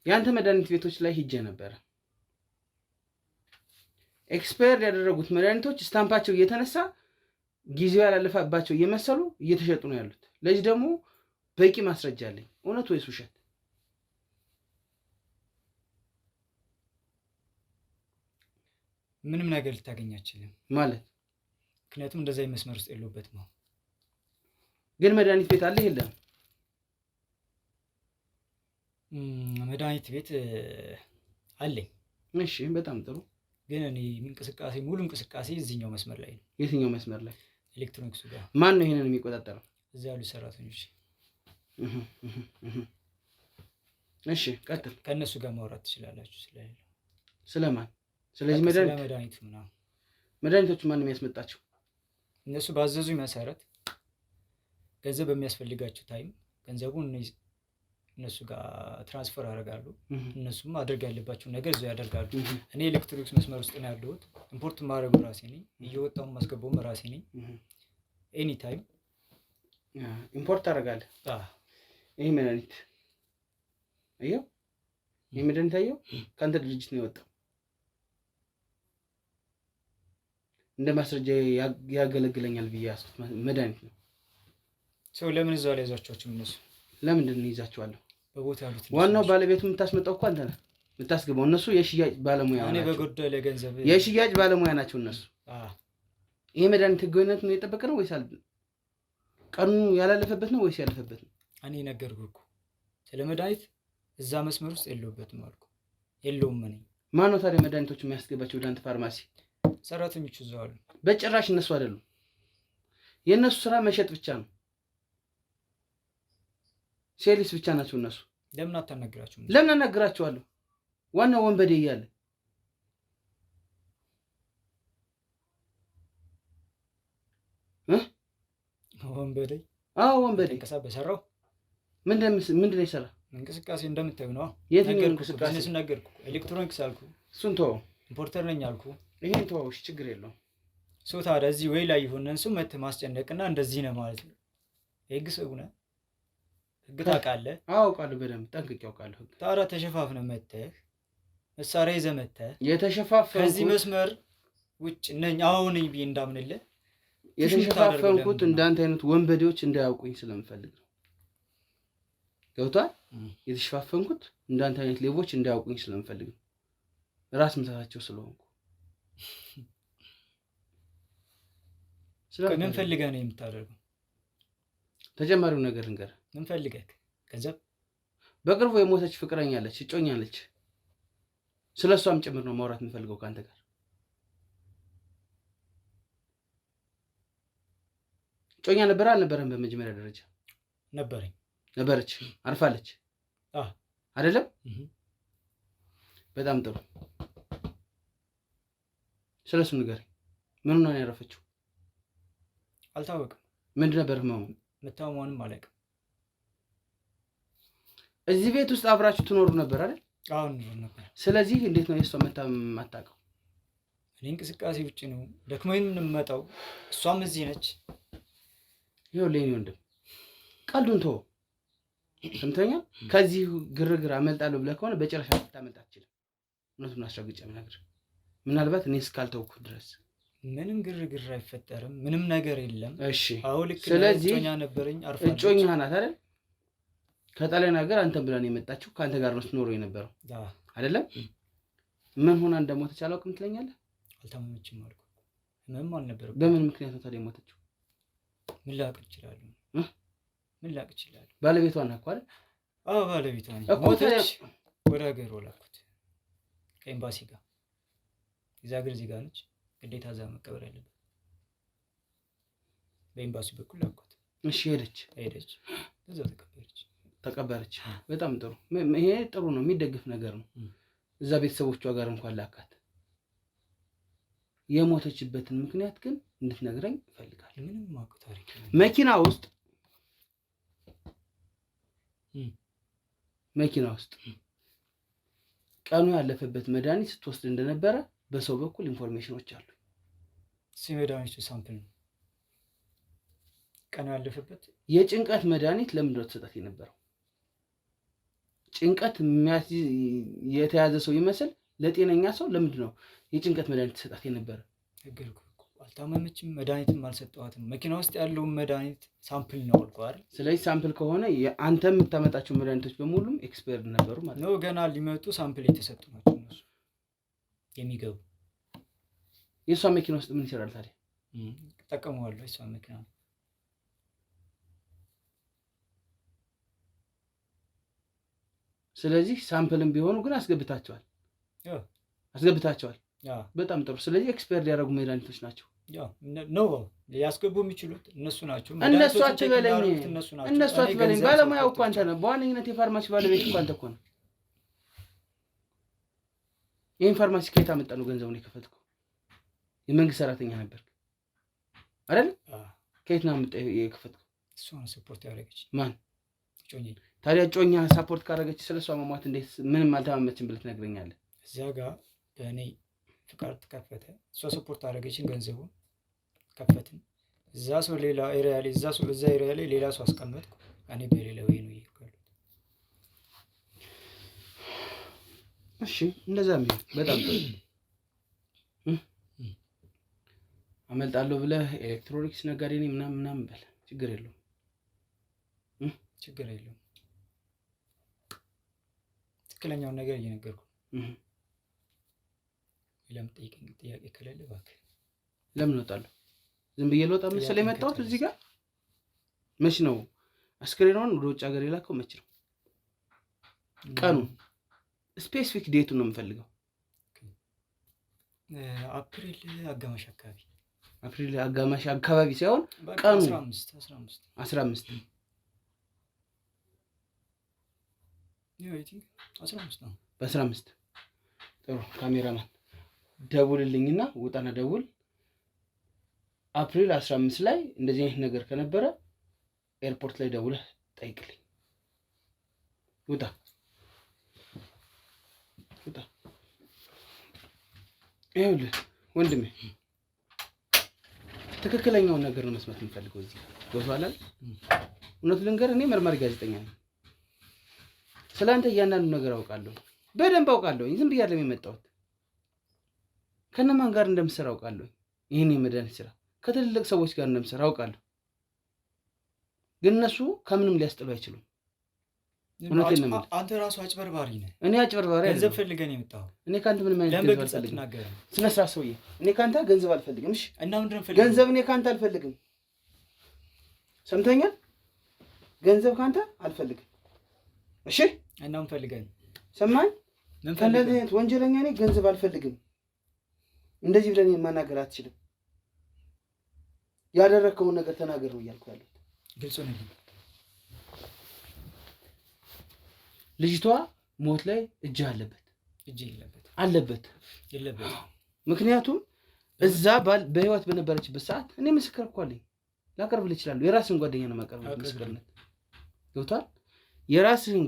ያንተ መድኃኒት ቤቶች ላይ ሂጄ ነበረ። ኤክስፓየር ያደረጉት መድኃኒቶች ስታምፓቸው እየተነሳ ጊዜው ያላለፈባቸው እየመሰሉ እየተሸጡ ነው ያሉት። ለዚህ ደግሞ በቂ ማስረጃ አለኝ። እውነት ወይስ ውሸት? ምንም ነገር ልታገኝ አትችልም ማለት ምክንያቱም እንደዛ መስመር ውስጥ የለውበትም ነው። ግን መድኃኒት ቤት አለ የለም? መድኃኒት ቤት አለኝ። እሺ በጣም ጥሩ። ግን እኔ ሙሉ እንቅስቃሴ እዚህኛው መስመር ላይ ነው። የትኛው መስመር ላይ? ኤሌክትሮኒክሱ ጋር። ማን ነው ይሄንን የሚቆጣጠረው? እዛ ያሉ ሰራተኞች። እሺ ቀጥል። ከእነሱ ጋር ማውራት ትችላላችሁ። ስለማን? ስለዚህ መድኃኒቱ ምናምን። መድኃኒቶቹ ማን ነው የሚያስመጣቸው? እነሱ ባዘዙኝ መሰረት ገንዘብ በሚያስፈልጋቸው ታይም ገንዘቡን እነሱ ጋር ትራንስፈር ያደርጋሉ። እነሱም ማድረግ ያለባቸው ነገር እዛው ያደርጋሉ። እኔ ኤሌክትሮኒክስ መስመር ውስጥ ነው ያለሁት። ኢምፖርት ማድረገው ራሴ ነኝ፣ እየወጣው ማስገባው ራሴ ነኝ። ኤኒ ታይም ኢምፖርት አደርጋለሁ። ይሄ መድኃኒት አየው፣ ይሄ መድኃኒት አየው ከአንተ ድርጅት ነው የወጣው። እንደ ማስረጃ ያገለግለኛል ብዬ ያስኩት መድኃኒት ነው። ሰው ለምን እዛው ላይ ያዟቸዋቸው? እነሱ ለምንድን ነው ይዛቸዋለሁ? በቦታ ያሉት ዋናው ባለቤቱ የምታስመጣው እኮ አንተ ነህ የምታስገባው። እነሱ የሽያጭ ባለሙያ ናቸው። እኔ በጎደለ ገንዘብ የሽያጭ ባለሙያ ናቸው እነሱ። ይሄ መድኃኒት ህጋዊነት ነው የጠበቀ ነው ወይስ ቀኑ ያላለፈበት ነው ወይስ ያለፈበት ነው? እኔ ነገርኩህ እኮ ስለ መድኃኒት እዛ መስመር ውስጥ የለውበትም አልኩ። የለውም ነኝ። ማን ነው ታዲያ መድኃኒቶች የሚያስገባቸው ወደ አንተ ፋርማሲ? ሰራተኞቹ እዛው አሉ። በጭራሽ እነሱ አይደሉም። የእነሱ ስራ መሸጥ ብቻ ነው። ሴልስ ብቻ ናቸው እነሱ። ለምን አታናግራቸውም? ለምን አናግራቸዋለሁ? ዋናው ወንበዴ እያለ ወንበዴ? አዎ ወንበዴ። እንቅስቃሴ በሰራው ምንድን ነው የሰራ? እንቅስቃሴ እንደምታዩ ነው። የትኛው እንቅስቃሴ? ቢዝነስ ነገርኩ። ኤሌክትሮኒክስ አልኩ። እሱን ተወው። ኢምፖርተር ነኝ አልኩ። ይሄን ተወው። እሺ ችግር የለውም። ሰው ታዲያ እዚህ ወይ ላይ የሆነን ሰው መተህ ማስጨነቅና እንደዚህ ነው ማለት ነው። ህግ ሰው ነህ። ህግ ታውቃለህ? አዎ አውቃለሁ፣ በደንብ ጠንቅቄ አውቃለሁ። ታዲያ ተሸፋፍነህ መተህ መሳሪያ ይዘህ መተህ የተሸፋፈንኩት ከዚህ መስመር ውጭ ነኝ አሁን ብዬ እንዳምንልህ የተሸፋፈንኩት እንዳንተ አይነት ወንበዴዎች እንዳያውቁኝ ስለምፈልግ ነው። ገብቶሃል? የተሸፋፈንኩት እንዳንተ አይነት ሌቦች እንዳያውቁኝ ስለምፈልግ ነው። ራስ ምታታቸው ስለሆንኩ። ምን ፈልገህ ነው የምታደርገው? ተጨማሪው ነገር እንገር። ምን ፈልገህ? ገንዘብ? በቅርቡ የሞተች ፍቅረኛ አለች፣ እጮኛ አለች። ስለሷም ጭምር ነው ማውራት የምፈልገው ካንተ ጋር። እጮኛ ነበር አልነበረም? በመጀመሪያ ደረጃ ነበረኝ። ነበረች። አርፋለች አይደለም? በጣም ጥሩ። ስለሱ ንገረኝ። ምን ነው ያረፈችው? አልታወቅም። ምንድን ነበር ህመሙ? መታመሟንም አላውቅም። እዚህ ቤት ውስጥ አብራችሁ ትኖሩ ነበር አይደል? አዎ እንኖር ነበር። ስለዚህ እንዴት ነው የሷ መታመም የማታውቀው? እኔ እንቅስቃሴ ውጭ ነው ደክሞኝ የምመጣው፣ እሷም እዚህ ነች። ይኸውልህ የእኔ ወንድም ቀልዱን ተወው። ሰምተኛል? ከዚህ ግርግር አመልጣለሁ ብለህ ከሆነ በጭራሽ ልታመልጥ አትችልም። እውነቱን አስረግጬ የምነግርህ ምናልባት እኔ እስካልተውኩ ድረስ ምንም ግርግር አይፈጠርም። ምንም ነገር የለም። እሺ አዎ ልክ። ስለዚህ እጮኛ ነበረኝ፣ አርፋለች። እጮኛ ናት አይደል? ከጣሊያን ሀገር አንተን ብላ ነው የመጣችው። ከአንተ ጋር ነው ስትኖረው የነበረው አይደለም? ምን ሆና እንደሞተች አላውቅም ትለኛለህ? አልታመመችም አልኩ። ምንም አልነበረም። በምን ምክንያት ነው ታዲያ የሞተችው? ምን ላቅ እችላለሁ? ምን ላቅ እችላለሁ? ባለቤቷ ናት እኮ አይደል? አዎ ባለቤቷ ነች። ሞተች። ወደ ሀገር ወላኩት ከኤምባሲ ጋር። የዛ ሀገር ዜጋ ነች። ግዴታ እዛ መቀበር ያለበት። በኤምባሲ በኩል ላኳት። እሺ ሄደች እዛ ተቀበረች። በጣም ጥሩ። ይሄ ጥሩ ነው፣ የሚደግፍ ነገር ነው። እዛ ቤተሰቦቿ ጋር እንኳን ላካት። የሞተችበትን ምክንያት ግን እንድትነግረኝ እፈልጋለሁ። ምንም ማውቀው ታሪክ መኪና ውስጥ ቀኑ ያለፈበት መድኃኒት ስትወስድ እንደነበረ በሰው በኩል ኢንፎርሜሽኖች አሉ። መድኃኒቱ ሳምፕል ነው። ቀኑ ያለፈበት የጭንቀት መድኃኒት ለምንድን ነው ተሰጣት የነበረው? ጭንቀት የተያዘ ሰው ይመስል ለጤነኛ ሰው ለምንድን ነው የጭንቀት መድኃኒት ተሰጣት የነበረ? አልታመመችም፣ መድኃኒትም አልሰጠዋትም። መኪና ውስጥ ያለውን መድኃኒት ሳምፕል ነው አልኩህ አይደል? ስለዚህ ሳምፕል ከሆነ አንተ የምታመጣቸው መድኃኒቶች በሙሉም ኤክስፓየርድ ነበሩ ማለት ነው። ገና ሊመጡ ሳምፕል የተሰጡ ናቸው እነሱ የሚገቡ። የእሷ መኪና ውስጥ ምን ይሰራል ታዲያ? ጠቀመዋለሁ የእሷ መኪና። ስለዚህ ሳምፕልም ቢሆኑ ግን አስገብታቸዋል። በጣም ጥሩ። ስለዚህ ኤክስፓየርድ ያደረጉ መድኃኒቶች ናቸው። ነው ሊያስገቡ የሚችሉት እነሱ ናቸው። እነሱ አትበለኝ። ባለሙያው እኮ አንተ ነህ። በዋነኝነት የፋርማሲ ባለቤት እኮ አንተ እኮ ነህ። ይህን ፋርማሲ ከየት አመጣ ነው ገንዘቡን የከፈትከው? የመንግስት ሰራተኛ ነበር አይደል? ከየት ነው አመጣ የከፈትከው? እሷ ነው ሰፖርት ያደረገች። ማን? ታዲያ ጮኛ ሰፖርት ካደረገች ስለሷ መሟት እንዴት ምንም አልተማመችም ብለህ ትነግረኛለህ? እዚያ ጋር በእኔ ፍቃድ ተከፈተ። እሷ ሰፖርት አደረገችን፣ ገንዘቡን ከፈትን። እዛ ሰው ሌላ ኤሪያ ላይ እዛ ኤሪያ ላይ ሌላ ሰው አስቀመጥኩ። እኔ በሌላ ወይ ነው ይልካሉ። እሺ እንደዛ ነው። በጣም ጥሩ። አመልጣለሁ ብለህ ኤሌክትሮኒክስ ነጋዴ ነኝ ምናምን በል፣ ችግር የለውም። ትክክለኛውን ነገር እየነገርኩ ለምጠይቀኝ ጥያቄ ከሌለ እባክህ። ለምን እወጣለሁ? ዝም ብዬ ልወጣ መሰለኝ የመጣሁት እዚህ ጋር። መች ነው አስክሬኗን ወደ ውጭ ሀገር የላከው? መች ነው ቀኑ? ስፔሲፊክ ዴቱን ነው የምፈልገው። አፕሪል አጋማሽ አካባቢ። አፕሪል አጋማሽ አካባቢ ሳይሆን ቀኑ 15 ነው። በ15 ጥሩ። ካሜራማን ደውልልኝና ውጣና ደውል። አፕሪል 15 ላይ እንደዚህ አይነት ነገር ከነበረ ኤርፖርት ላይ ደውለህ ጠይቅልኝ። ውጣ። ይኸውልህ ወንድሜ ትክክለኛውን ነገር ነው መስማት የምፈልገው እዚህ ገብቶሃል አይደል? እውነቱን ልንገርህ፣ እኔ መርማሪ ጋዜጠኛ ነኝ። ስለአንተ እያንዳንዱ ነገር አውቃለሁ፣ በደንብ አውቃለሁ። ዝም ብዬ አይደለም የመጣሁት። ከነማን ጋር እንደምሰራ አውቃለሁ። ይህን የመድኃኒት ስራ ከትልልቅ ሰዎች ጋር እንደምሰራ አውቃለሁ። ግን እነሱ ከምንም ሊያስጥሉ አይችሉም። እውነቴን ነው የምልህ። አንተ ራሱ አጭበርባሪ ነህ። እኔ አጭበርባሪ አይደለም። ገንዘብ ፈልገህ ነው የመጣኸው። እኔ ካንተ ምንም አይነት ገንዘብ አልፈልግም። ስነ ስርዓት ሰውዬ፣ እኔ ካንተ ገንዘብ አልፈልግም። እሺ? እና ምንድን ነው ፈልገህ? ገንዘብ እኔ ካንተ አልፈልግም። ሰምተኛል? ገንዘብ ካንተ አልፈልግም። እሺ? እና ምን ፈልገህ? ሰማኝ? ከእንደዚህ አይነት ወንጀለኛ እኔ ገንዘብ አልፈልግም። እንደዚህ ብለህ ማናገር አትችልም። ያደረከውን ነገር ተናገር ነው እያልኩ ያለሁት። ግልጽ ነው። ልጅቷ ሞት ላይ እጅ አለበት። ምክንያቱም እዛ በህይወት በነበረችበት ሰዓት እኔ ምስክር እኮ አለኝ፣ ላቀርብልህ እችላለሁ። የራስህን ጓደኛ ነው የማቀርብልህ ምስክርነት። ገብቶሃል? የራስህን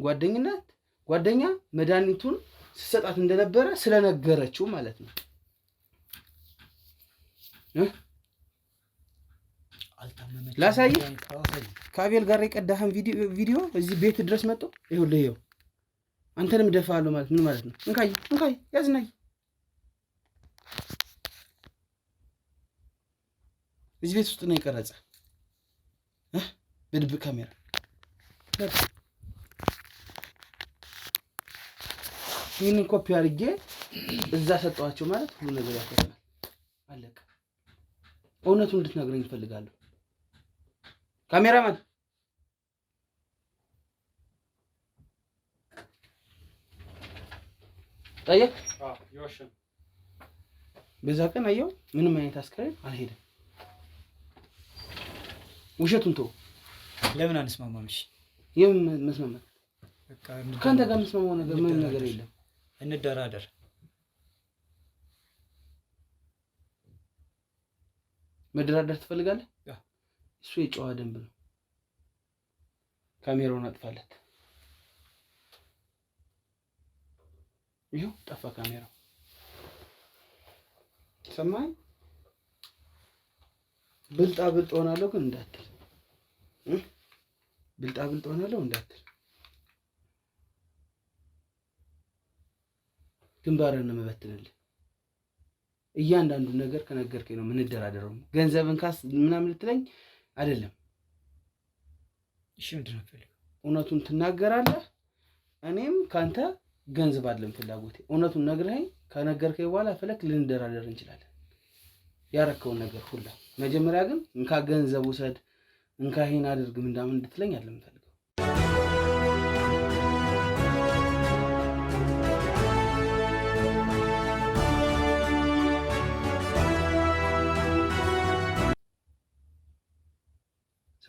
ጓደኛ መድኃኒቱን ስትሰጣት እንደነበረ ስለነገረችው ማለት ነው። ላሳይህ። ከአቤል ጋር የቀዳህን ቪዲዮ እዚህ ቤት ድረስ መጥቶ ይኸውልህ፣ አንተንም ደፋለሁ ማለት ምን ማለት ነው? እንካይ ያዝናይ። እዚህ ቤት ውስጥ ነው የቀረጸ በድብቅ ካሜራ። ይህንን ኮፒ አድርጌ እዛ ሰጠኋቸው ማለት ሁሉ ነገር ያፈርናል። አለቀ። እውነቱን እንድትነግረኝ እፈልጋለሁ። ካሜራማን ጠየቅ። በዛ ቀን አየው ምንም አይነት አስከሬን አልሄደም። ውሸቱን ተው። ለምን አንስማማም? እሺ የምን መስማማት? በቃ ካንተ ጋር መስማማው ነገር ምንም ነገር የለም። እንደራደር። መደራደር ትፈልጋለህ? እሱ የጨዋ ደንብ ነው። ካሜራውን አጥፋለት። ይኸው ጠፋ ካሜራው። ሰማይ ብልጣ ብልጥ ሆናለሁ ግን እንዳትል፣ ብልጣ ብልጥ ሆናለሁ እንዳትል። ግንባርን ነው የምበትንልህ። እያንዳንዱ ነገር ከነገርከኝ ነው የምንደራደረው። ገንዘብን ካስ ምናምን ልትለኝ አይደለም። እሺ ምንድን ነው የምትፈልገው? እውነቱን ትናገራለህ። እኔም ካንተ ገንዘብ አይደለም ፍላጎቴ። እውነቱን ነግረኸኝ ከነገርከኝ በኋላ ፈለክ ልንደራደር እንችላለን፣ ያረከውን ነገር ሁላ። መጀመሪያ ግን እንካ ገንዘብ ውሰድ፣ እንካ ይሄን አድርግ ምናምን እንድትለኝ አይደለም የምፈልገው።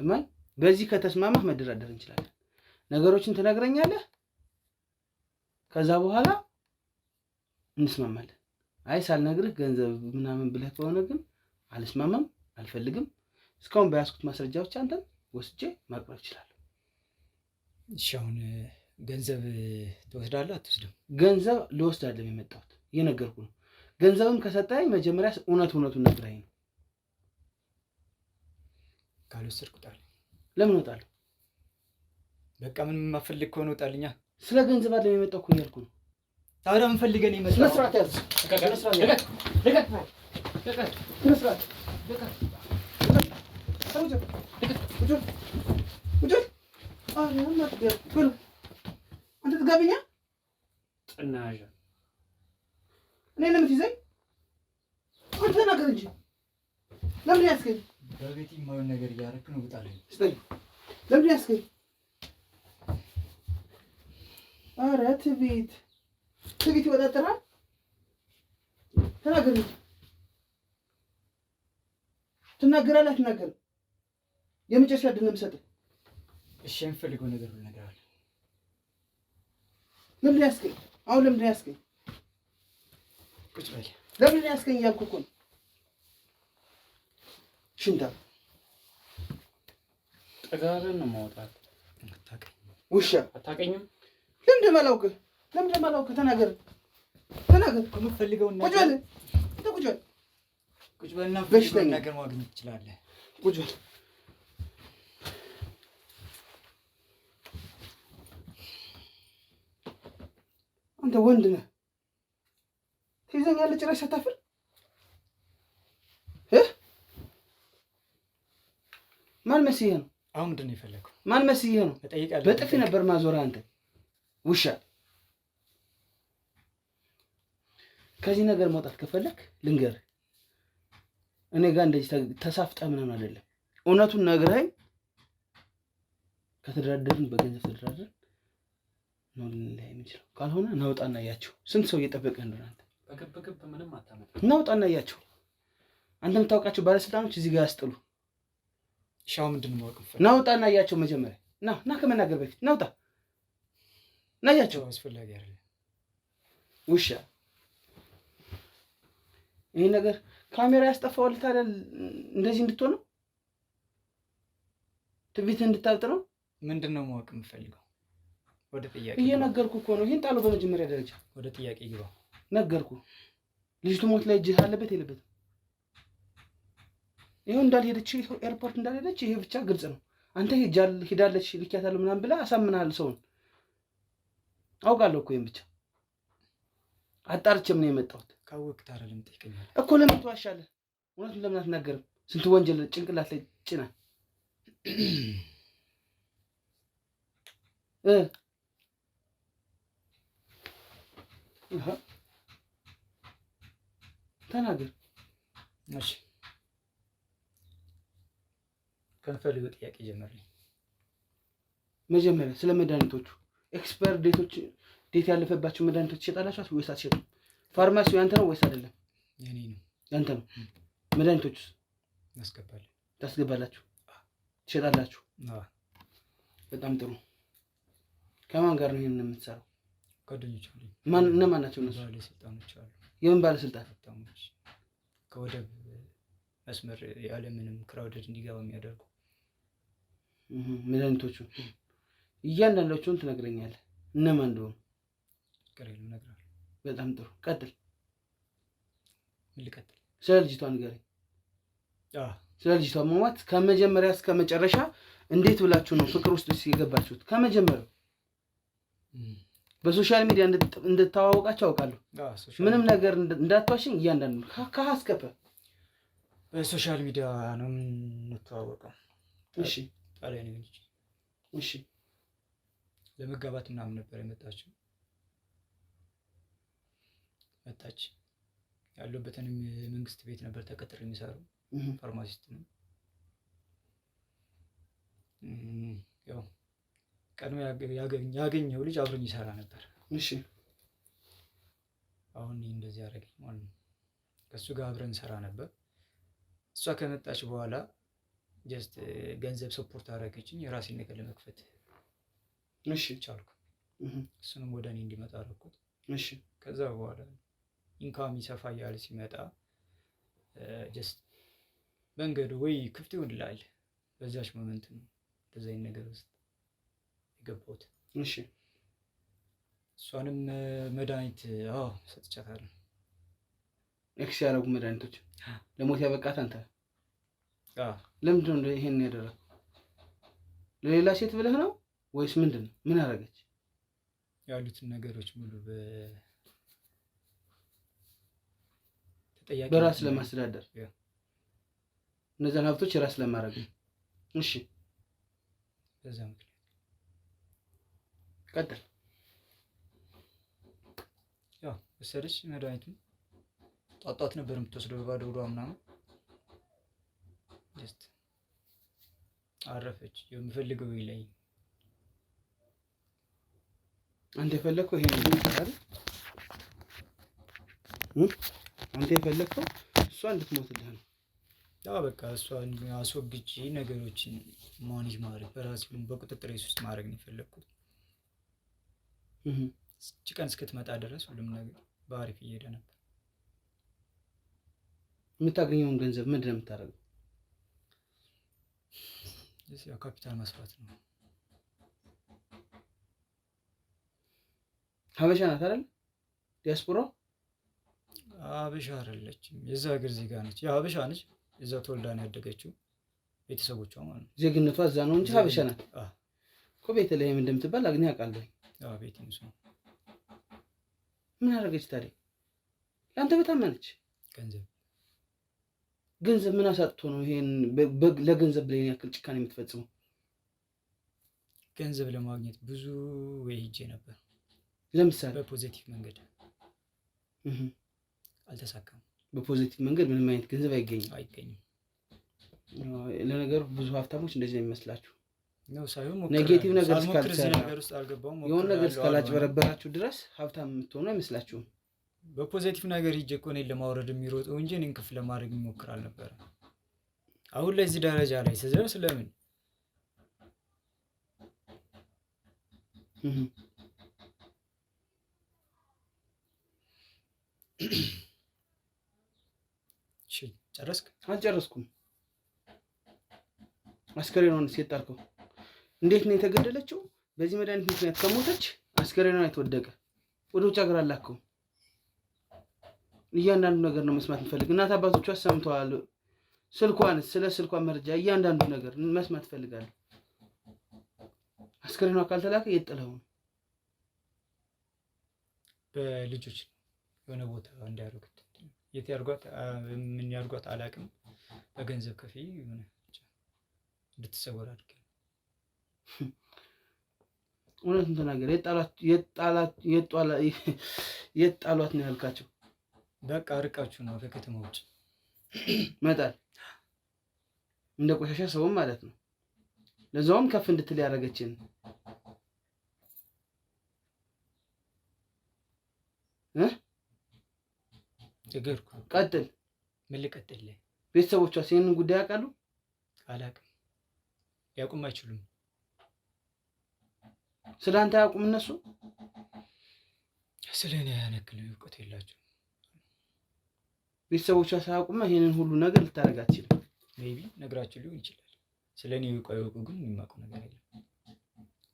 ሰማይ በዚህ ከተስማማህ መደራደር እንችላለን። ነገሮችን ትነግረኛለህ፣ ከዛ በኋላ እንስማማለን። አይ ሳልነግርህ ገንዘብ ምናምን ብለህ ከሆነ ግን አልስማማም፣ አልፈልግም። እስካሁን በያዝኩት ማስረጃዎች አንተን ወስጄ ማቅረብ እችላለሁ። እሺ አሁን ገንዘብ ትወስዳለህ አትወስድም? ገንዘብ ልወስድ አይደለም የመጣሁት፣ እየነገርኩህ ነው። ገንዘብም ከሰጠኸኝ መጀመሪያ እውነቱን ነግረኸኝ ነው። ካልወሰድኩ እወጣለሁ። ለምን እወጣለሁ? በቃ ምንም የማፈልግ ከሆነ እወጣልኛ። ስለ ገንዘብ አይደለም የመጣሁ እኮ እያልኩ ነው። ታዲያ ምን ፈልገህ ነው የመጣው? ስነ ስርዓት ያዝ። አንተ ትጋብኛ ጥናዣ እኔ ለምትይዘኝ አንተ ተናገር እንጂ ለምን ያስገኝ? በቤት የማይሆን ነገር እያደረክ ነው። እወጣለሁ። ስጠኝ። ለምን ያስገኝ? ኧረ ትዕቢት ይወጣጠራል። ተናገር እንጂ ትናገራለህ አትናገርም? የመጨረሻ ዕድል ነው የምሰጥህ። እሺ የምፈልገው ነገር ሁሉ ነገር አለ። ለምን ያስገኝ? አሁን ለምን ያስገኝ? ቁጭ በል። ለምን ያስገኝ እያልኩህ እኮ ነው። ሽንታ ጠጋብን ነው ማውጣት። አታውቅኝ ውሻ አታውቅኝም። ለምን እንደማላውቅህ ተናገር እኮ የምትፈልገውን ነገር። ቁጭ በልና በሽተኛ ነገር ማግኘት ትችላለህ። ቁጭ በል። አንተ ወንድ ነህ፣ ትይዘኛለህ ጭራሽ ሳታፍር። ማን መስዬ ነው? አሁን ምንድን ነው የፈለግኸው? ማን መስዬ ነው? በጥፊ ነበር ማዞርህ አንተ ውሻ። ከዚህ ነገር መውጣት ከፈለክ ልንገርህ፣ እኔ ጋር እንደዚህ ተሳፍጠህ ምናምን አይደለም። እውነቱን ነግረኸኝ ከተደራደርን በገንዘብ ተደራደርን ነው ልንለያይ የምንችለው። ካልሆነ ናውጣና እያቸው። ስንት ሰው እየጠበቀህ እንደሆነ አንተ በግብ ምንም አታመጣም። ናውጣና እያቸው። አንተ የምታውቃቸው ባለስልጣኖች እዚህ ጋር ያስጥሉ። ሻው ምንድን ነው ማወቅ ፈልግ? ናውጣና እያቸው። መጀመሪያ ና ከመናገር በፊት ናውጣ ና እያቸው። አስፈላጊ አይደለም ውሻ። ይሄ ነገር ካሜራ ያስጠፋዋል። ታዲያ እንደዚህ እንድትሆን ነው? ትዕቢት እንድታብጥ ነው? ምንድን ነው ማወቅ የምፈልገው? ወደ ጥያቄ እየነገርኩህ እኮ ነው። ይሄን ጣለው በመጀመሪያ ደረጃ። ወደ ጥያቄ ግባ። ነገርኩህ። ልጅቱ ሞት ላይ እጅህ አለበት የለበትም? ይሄው እንዳልሄደች ኤርፖርት እንዳልሄደች ይሄ ብቻ ግልጽ ነው። አንተ ሄዳለች ልኪያታለሁ ምናምን ብለህ አሳምናል ሰውን። አውቃለሁ እኮ ይሄን ብቻ አጣርቼም ነው የመጣሁት። ካወቅህ ታዲያ ለምን ትጠይቀኛለህ እኮ? ለምን ትዋሻለህ? እውነቱን ለምን አትናገርም? ስንት ወንጀል ጭንቅላት ላይ ጭናል። ተናገር። እሺ ከምፈልገው ጥያቄ ጀምርልኝ። መጀመሪያ ስለ መድኃኒቶቹ ኤክስፓየር ዴት ያለፈባቸው መድኃኒቶች ትሸጣላችሁ ወይስ አትሸጡም? ፋርማሲው ያንተ ነው ወይስ አይደለም? የኔ ነው አንተ ነው መድኃኒቶቹስ እናስገባለን ታስገባላችሁ ትሸጣላችሁ በጣም ጥሩ ከማን ጋር ነው ይሄን የምትሰራው ጓደኞች አሉ እነማን ናቸው እነሱ ባለስልጣኖች አሉ የምን ባለስልጣን ከወደብ መስመር ያለ ምንም ክራውድድ እንዲገባ የሚያደርጉ መድኃኒቶቹ እያንዳንዳቸውን ትነግረኛለህ እነማን እንደሆኑ ከሬሉ እነግርሃለሁ በጣም ጥሩ ቀጥል ምን ልቀጥል ስለ ልጅቷ ንገረኝ ስለ ልጅቷ መሟት ከመጀመሪያ እስከ መጨረሻ እንዴት ብላችሁ ነው ፍቅር ውስጥ የገባችሁት ከመጀመሪያው በሶሻል ሚዲያ እንድታዋወቃችሁ አውቃለሁ ምንም ነገር እንዳትዋሽኝ እያንዳንዱ ከሀስከፈ በሶሻል ሚዲያ ነው የምንተዋወቀው እሺ ጣሊያን ነች እሺ ለመጋባት ምናምን ነበር የመጣችው መጣች ያለበትንም መንግስት ቤት ነበር ተቀጥሬ የሚሰራው ፋርማሲስት ነው ያው ቀድሞ ያገኘው ልጅ አብሮኝ ይሰራ ነበር እሺ አሁን እንደዚህ ያደረገኝ ማለት ነው ከሱ ጋር አብረን ሰራ ነበር እሷ ከመጣች በኋላ ጀስት ገንዘብ ሰፖርት አደረገችኝ የራሴን ነገር ለመክፈት እሺ ቻልኩ እሱንም ወደ እኔ እንዲመጣ አደረኩት እሺ ከዛ በኋላ ኢንካም ይሰፋ ያለ ሲመጣ ጀስት መንገዱ ወይ ክፍት ይሆንላል በዛች ሞመንት ነው በዛኝ ነገር ውስጥ የገባሁት እሺ እሷንም መድኃኒት ሰጥቻታለሁ ኤክስ ያደረጉ መድኃኒቶች ለሞት ያበቃት አንተ ለምንድን ነው ይሄን ያደረገው ለሌላ ሴት ብለህ ነው ወይስ ምንድን ነው ምን አደረገች ያሉትን ነገሮች ሙሉ በራስ ለማስተዳደር እነዛን ሀብቶች የራስ ለማድረግ እሺ በዛ ምክንያት ቀጥል ያው ወሰደች መድኃኒቱን ጧጧት ነበር የምትወስደው በባዶ ሆዷ ምናምን ጀስት አረፈች የምፈልገው ይለኝ አንተ የፈለከው ይሄን ነው አይደል አንተ የፈለከው እሷ እንድትሞትልህ ነው ያው በቃ እሷን አስወግጄ ነገሮችን ማኔጅ ማድረግ በራሴ በቁጥጥር ውስጥ ማድረግ ነው የፈለኩት ቀን እስክትመጣ ድረስ ሁሉም ነገር በአሪፍ እየሄደ ነበር የምታገኘውን ገንዘብ ምንድን ነው የምታደርገው ያው ካፒታል መስራት ነው ሀበሻ ናት አይደል ዲያስፖራ ሀበሻ አይደለችም የዛ ሀገር ዜጋ ነች ያው ሀበሻ ነች እዛ ተወልዳ ነው ያደገችው ቤተሰቦቿ ማለት ነው ዜግነቷ እዛ ነው እንጂ ሀበሻ ናት እኮ ቤተልሔም እንደምትባል አግኝ አውቃለሁ ያው ቤቴን እሱ ምን አደረገች ታዲያ ለአንተ በታመነች ገንዘብ ምን አሳጥቶ ነው ይሄን ለገንዘብ ላይ ያክል ጭካኔ የምትፈጽመው ገንዘብ ለማግኘት ብዙ ወይ ሄጄ ነበር ለምሳሌ በፖዚቲቭ መንገድ አልተሳካም በፖዚቲቭ መንገድ ምንም አይነት ገንዘብ አይገኝም ለነገሩ ብዙ ሀብታሞች እንደዚህ ነው የሚመስላችሁ ነው ሳይሆን ኔጌቲቭ ነገር እስካልሰራ ነገር ውስጥ አልገባውም የሆነ ነገር እስካላጭበረበራችሁ ድረስ ሀብታም የምትሆኑ አይመስላችሁም በፖዚቲቭ ነገር ሂጅ እኮ እኔን ለማውረድ የሚሮጠው እንጂ እኔን ከፍ ለማድረግ የሚሞክር አልነበረም አሁን ላይ እዚህ ደረጃ ላይ ስደርስ ለምን ጨረስክ አልጨረስኩም አስከሬኗን ሲጣርከው እንዴት ነው የተገደለችው በዚህ መድኃኒት ምክንያት ከሞተች አስከሬኗን የተወደቀ ወደ ውጭ ሀገር አላከው እያንዳንዱ ነገር ነው መስማት ፈልግ እናት አባቶቿ ሰምተዋል ስለ ስልኳ መረጃ እያንዳንዱ ነገር መስማት ፈልጋለሁ አስከሬኗ ካልተላከ የጥለው በልጆች የሆነ ቦታ እንዲያርጉት የት ያርጓት ምን ያርጓት አላቅም በገንዘብ ከፍዬ የሆነ እንድትሰወር አድርገ እውነቱን ተናገር የጣሏት ነው ያልካቸው በቃ ርቃችሁ ነው ከከተማ ውጭ መጣል እንደ ቆሻሻ ሰውም ማለት ነው ለዛውም ከፍ እንድትል ያደረገችን ነገርኩ። ቀጥል። ምን ልቀጥል? ቤተሰቦቿስ ይሄንን ጉዳይ ያውቃሉ? አላውቅም። ሊያውቁም አይችሉም። ስለአንተ አያውቁም እነሱ? ስለኔ ያነክል እውቀት የላቸውም። ቤተሰቦቿ ሳያውቁማ ይሄንን ሁሉ ነገር ልታደርግ አትችልም። ሜቢ ነግራቸው ሊሆን ይችላል። ስለኔ ይውቀው ግን የማውቀው ነገር የለም።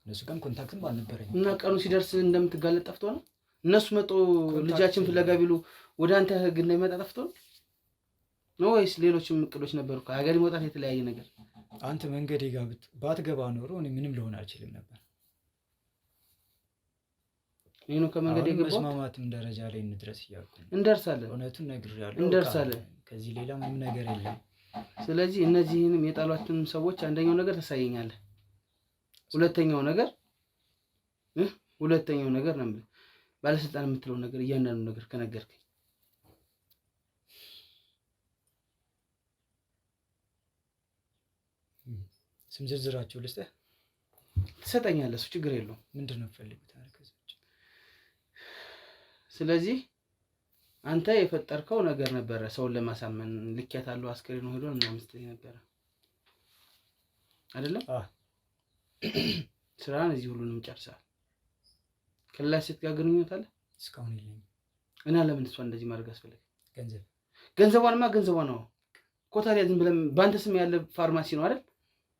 እነሱ ጋርም ኮንታክትም አልነበረኝም። እና ቀኑ ሲደርስ እንደምትጋለጥ ጠፍቶ ነው? እነሱ መጡ ልጃችን ፍለጋ ቢሉ ወደ አንተ ህግ እንዳይመጣ ጠፍቶ ነው ወይስ ሌሎችም እቅዶች ነበሩ? ከሀገር መውጣት የተለያየ ነገር። አንተ መንገዴ ጋር ባትገባ ኖሮ እኔ ምንም ልሆን አልችልም ነበር። ይሄ ነው ከመንገዴ ገባው። መስማማትም ደረጃ ላይ እንድረስ እያልኩ እንደርሳለን። እውነቱን ነግሬያለሁ። እንደርሳለን። ከዚህ ሌላ ምንም ነገር የለም። ስለዚህ እነዚህንም የጣሏችሁን ሰዎች አንደኛው ነገር ታሳየኛለህ። ሁለተኛው ነገር ነው ባለስልጣን የምትለው ነገር እያንዳንዱ ነገር ከነገርከኝ ስም ዝርዝራቸው ልስጥህ። ትሰጠኛለህ። እሱ ችግር የለውም። ምንድን ነው የምትፈልጉት? ስለዚህ አንተ የፈጠርከው ነገር ነበረ ሰውን ለማሳመን ልኬታለሁ አስከሬን ነው ሄዶ ምናምን ስትይ ነበረ አይደለም? ስራን እዚህ ሁሉንም ጨርሰሃል። ከሌላ ሴት ጋር ግንኙነት አለ? እስካሁን የለኝም። እና ለምን እሷ እንደዚህ ማድረግ አስፈለገ? ገንዘቧንማ ገንዘቧ ነው እኮ። ታዲያ ዝም ብለህ በአንተ ስም ያለ ፋርማሲ ነው አይደል?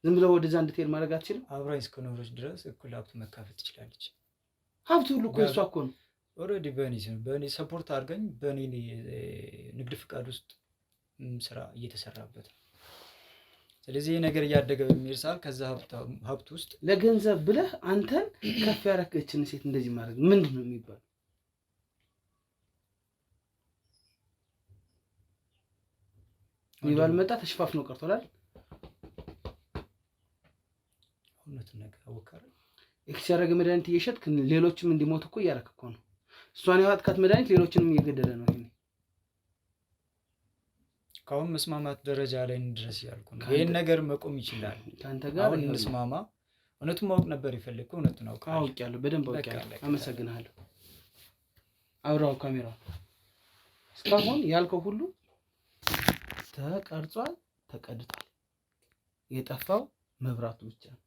ዝም ብለህ ወደዛ እንድትሄድ ማድረግ አትችልም? አብራኝ እስከኖረች ድረስ እኩል ሀብቱ መካፈል ትችላለች። ሀብቱ ሁሉ እኮ የእሷ እኮ ነው። ኦልሬዲ በእኔ ሰፖርት አድርገኝ በእኔ ንግድ ፍቃድ ውስጥ ስራ እየተሰራበት ነው። ስለዚህ ይህ ነገር እያደገ በሚሄድ ሰዓት ከዛ ሀብት ውስጥ ለገንዘብ ብለህ አንተን ከፍ ያረከችን ሴት እንደዚህ ማድረግ ምንድን ነው የሚባለው? ሚባል መጣ ተሽፋፍ ነው ቀርቷል። እውነቱን ነገር አወቃረ ኤክስ ያደረገ መድኃኒት እየሸጥክ ሌሎችም እንዲሞቱ እኮ እያደረክ እኮ ነው። እሷን ያዋጥካት መድኃኒት ሌሎችንም እየገደለ ነው። ይሄ ካሁን መስማማት ደረጃ ላይ እንድረስ ያልኩ ነው። ይሄን ነገር መቆም ይችላል። ካንተ ጋር አሁን እንስማማ። እውነቱን ማወቅ ነበር የፈለግከው። እውነቱን አውቄያለሁ፣ በደንብ አውቄያለሁ። አመሰግናለሁ። አውራው ካሜራው እስካሁን ያልከው ሁሉ ተቀርጿል፣ ተቀድቷል። የጠፋው መብራቱ ብቻ ነው።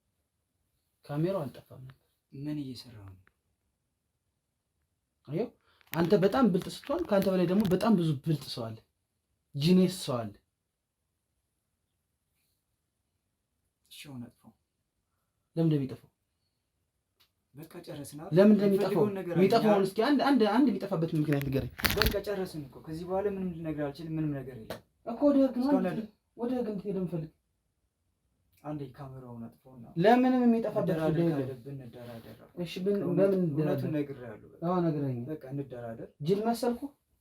ካሜራው አልጠፋም ነበር። ምን እየሰራው ነው? አየው፣ አንተ በጣም ብልጥ ስትሆን ካንተ በላይ ደግሞ በጣም ብዙ ብልጥ ሰው አለ፣ ጂኒየስ ሰው አለ። እሺ ሆነ ጠፋው። ለምን እንደሚጠፋው በቃ ጨረስን። ለምን እንደሚጠፋው የሚጠፋውን እስኪ አንድ የሚጠፋበት ምክንያት ንገረኝ። በቃ ጨረስን እኮ። ከዚህ በኋላ ምንም ልነግርህ አልችልም። ምንም ነገር የለም እኮ። ወደ ህግ እንድትሄድ የምፈልግ አንዴ ካሜራውን አጥፎና ለምንም የሚጠፋበት ጉዳይ የለም። እንደራደር። እሺ በምን እንደራደር? ነግሬሃለሁ። አዎ ነግረኝ። በቃ እንደራደር። ጅል መሰልኩ?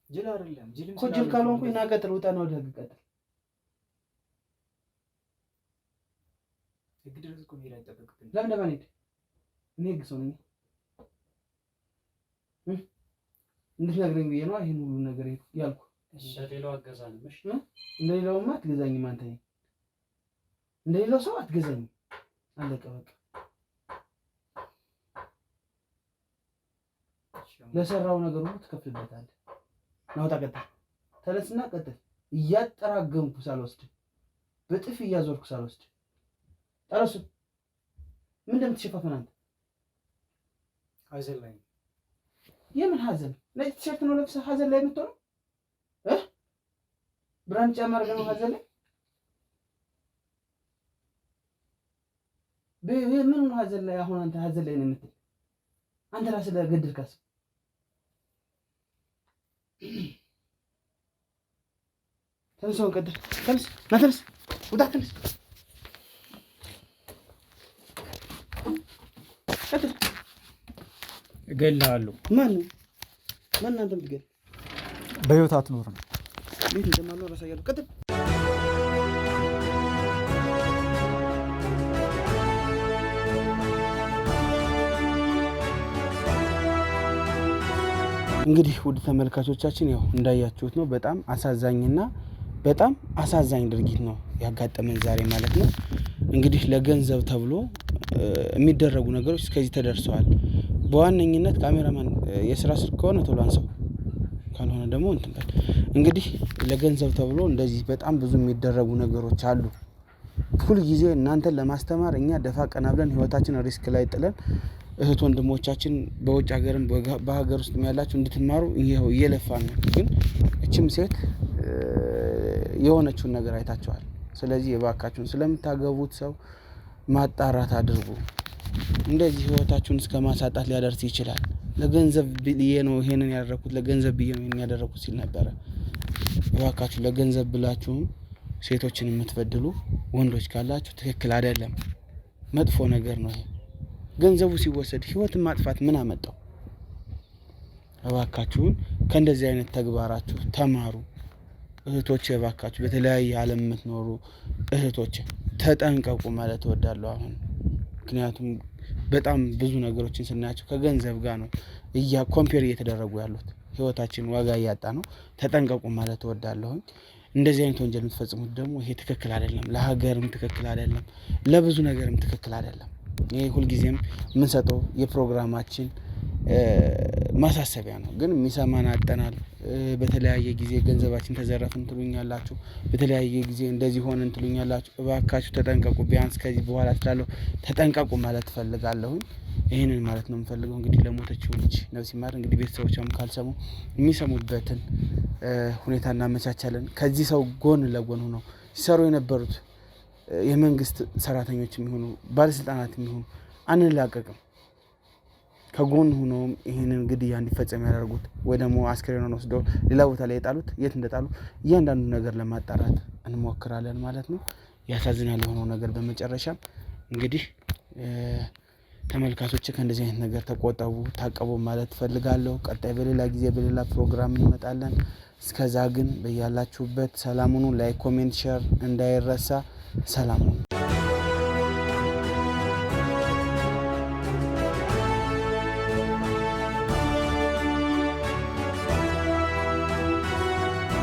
ጅል አይደለም። ጅልም እኮ ጅል ካልሆንኩ እና ቀጥል፣ ውጣ ነው ወደ ህግ ቀጥል። ህግ ድረስ እኮ መሄድ አይጠበቅብኝም። ለምን ለማንሄድ? እኔ ህግ ሰው ነኝ። እንድትነግረኝ ብዬ ነው ይሄን ሁሉ ነገር ያልኩ። እንደሌላው አትገዛኝም። እሺ እንደሌላውማ አትገዛኝም። አንተ እንደሌላው ሰው አትገዛኝም። አለቀ በቃ። ለሰራው ነገር ሁሉ ትከፍልበታለህ። ናውጣ ቀጥል። ተነስና ቀጥል። እያጠራገምኩ ሳልወስድ በጥፊ እያዞርኩ ሳልወስድ ጠረሱ። ምን እንደምትሸፋፈን አንተ? ሀዘን ላይ የምን ሀዘን? ነጭ ቲሸርት ነው ለብሰህ ሀዘን ላይ የምትሆነው? ብራንድ ጫማ አድርገህ ነው ሀዘን ላይ? ምን ሀዘን ላይ? አሁን አንተ ሀዘን ላይ ነው የምትል? አንተ ራስህ ለገድልካስ? ተነስ፣ ቀጥል። ተነስ፣ ና ተነስ፣ ውጣ፣ ተነስ፣ ቀጥል። እገልሃለሁ። ማን አንተ የምትገል? በህይወት አትኖርም። ቤት እንደማልኖር አሳያለሁ። ቀጥል። እንግዲህ ውድ ተመልካቾቻችን ያው እንዳያችሁት ነው። በጣም አሳዛኝና በጣም አሳዛኝ ድርጊት ነው ያጋጠመን ዛሬ ማለት ነው። እንግዲህ ለገንዘብ ተብሎ የሚደረጉ ነገሮች እስከዚህ ተደርሰዋል። በዋነኝነት ካሜራማን የስራ ስልክ ከሆነ ቶሎ አንሳው። ካልሆነ ደግሞ እንትን በል እንግዲህ ለገንዘብ ተብሎ እንደዚህ በጣም ብዙ የሚደረጉ ነገሮች አሉ። ሁል ጊዜ እናንተን ለማስተማር እኛ ደፋ ቀና ብለን ህይወታችንን ሪስክ ላይ ጥለን እህት ወንድሞቻችን በውጭ ሀገርም በሀገር ውስጥ ያላችሁ እንድትማሩ ይሄው እየለፋን ነው። ግን እችም ሴት የሆነችውን ነገር አይታችኋል። ስለዚህ እባካችሁን ስለምታገቡት ሰው ማጣራት አድርጉ። እንደዚህ ህይወታችሁን እስከ ማሳጣት ሊያደርስ ይችላል። ለገንዘብ ብዬ ነው ይሄንን ያደረኩት፣ ለገንዘብ ብዬ ነው ይሄንን ያደረኩት ሲል ነበረ። እባካችሁ ለገንዘብ ብላችሁም ሴቶችን የምትበድሉ ወንዶች ካላችሁ ትክክል አይደለም፣ መጥፎ ነገር ነው ይሄ። ገንዘቡ ሲወሰድ ህይወትን ማጥፋት ምን አመጣው? እባካችሁን ከእንደዚህ አይነት ተግባራችሁ ተማሩ እህቶቼ። እባካችሁ በተለያየ ዓለም የምትኖሩ እህቶቼ ተጠንቀቁ ማለት እወዳለሁ አሁን። ምክንያቱም በጣም ብዙ ነገሮችን ስናያቸው ከገንዘብ ጋር ነው ኮምፔር እየተደረጉ ያሉት። ህይወታችን ዋጋ እያጣ ነው። ተጠንቀቁ ማለት እወዳለሁ። እንደዚህ አይነት ወንጀል የምትፈጽሙት ደግሞ ይሄ ትክክል አይደለም፣ ለሀገርም ትክክል አይደለም፣ ለብዙ ነገርም ትክክል አይደለም። ይሄ ሁልጊዜም የምንሰጠው የፕሮግራማችን ማሳሰቢያ ነው። ግን የሚሰማን አጠናል። በተለያየ ጊዜ ገንዘባችን ተዘረፍን ትሉኛላችሁ፣ በተለያየ ጊዜ እንደዚህ ሆነን ትሉኛላችሁ። እባካችሁ ተጠንቀቁ። ቢያንስ ከዚህ በኋላ ስላለው ተጠንቀቁ ማለት እፈልጋለሁኝ። ይህንን ማለት ነው የምፈልገው። እንግዲህ ለሞተችው ልጅ ነፍስ ይማር። እንግዲህ ቤተሰቦቿም ካልሰሙ የሚሰሙበትን ሁኔታ እናመቻቻለን። ከዚህ ሰው ጎን ለጎን ሆነው ሲሰሩ የነበሩት የመንግስት ሰራተኞች የሚሆኑ ባለስልጣናት የሚሆኑ አንላቀቅም። ከጎን ሆነውም ይህንን ግድያ እንዲፈጸም ያደርጉት ወይ ደግሞ አስክሬኑን ወስደው ሌላ ቦታ ላይ የጣሉት የት እንደጣሉ እያንዳንዱ ነገር ለማጣራት እንሞክራለን ማለት ነው። ያሳዝናል የሆነው ነገር። በመጨረሻም እንግዲህ ተመልካቾች ከእንደዚህ አይነት ነገር ተቆጠቡ፣ ታቀቡ ማለት ፈልጋለሁ። ቀጣይ በሌላ ጊዜ በሌላ ፕሮግራም እንመጣለን። እስከዛ ግን በያላችሁበት ሰላም ሁኑ። ላይክ፣ ኮሜንት፣ ሼር እንዳይረሳ። ሰላም ሁኑ።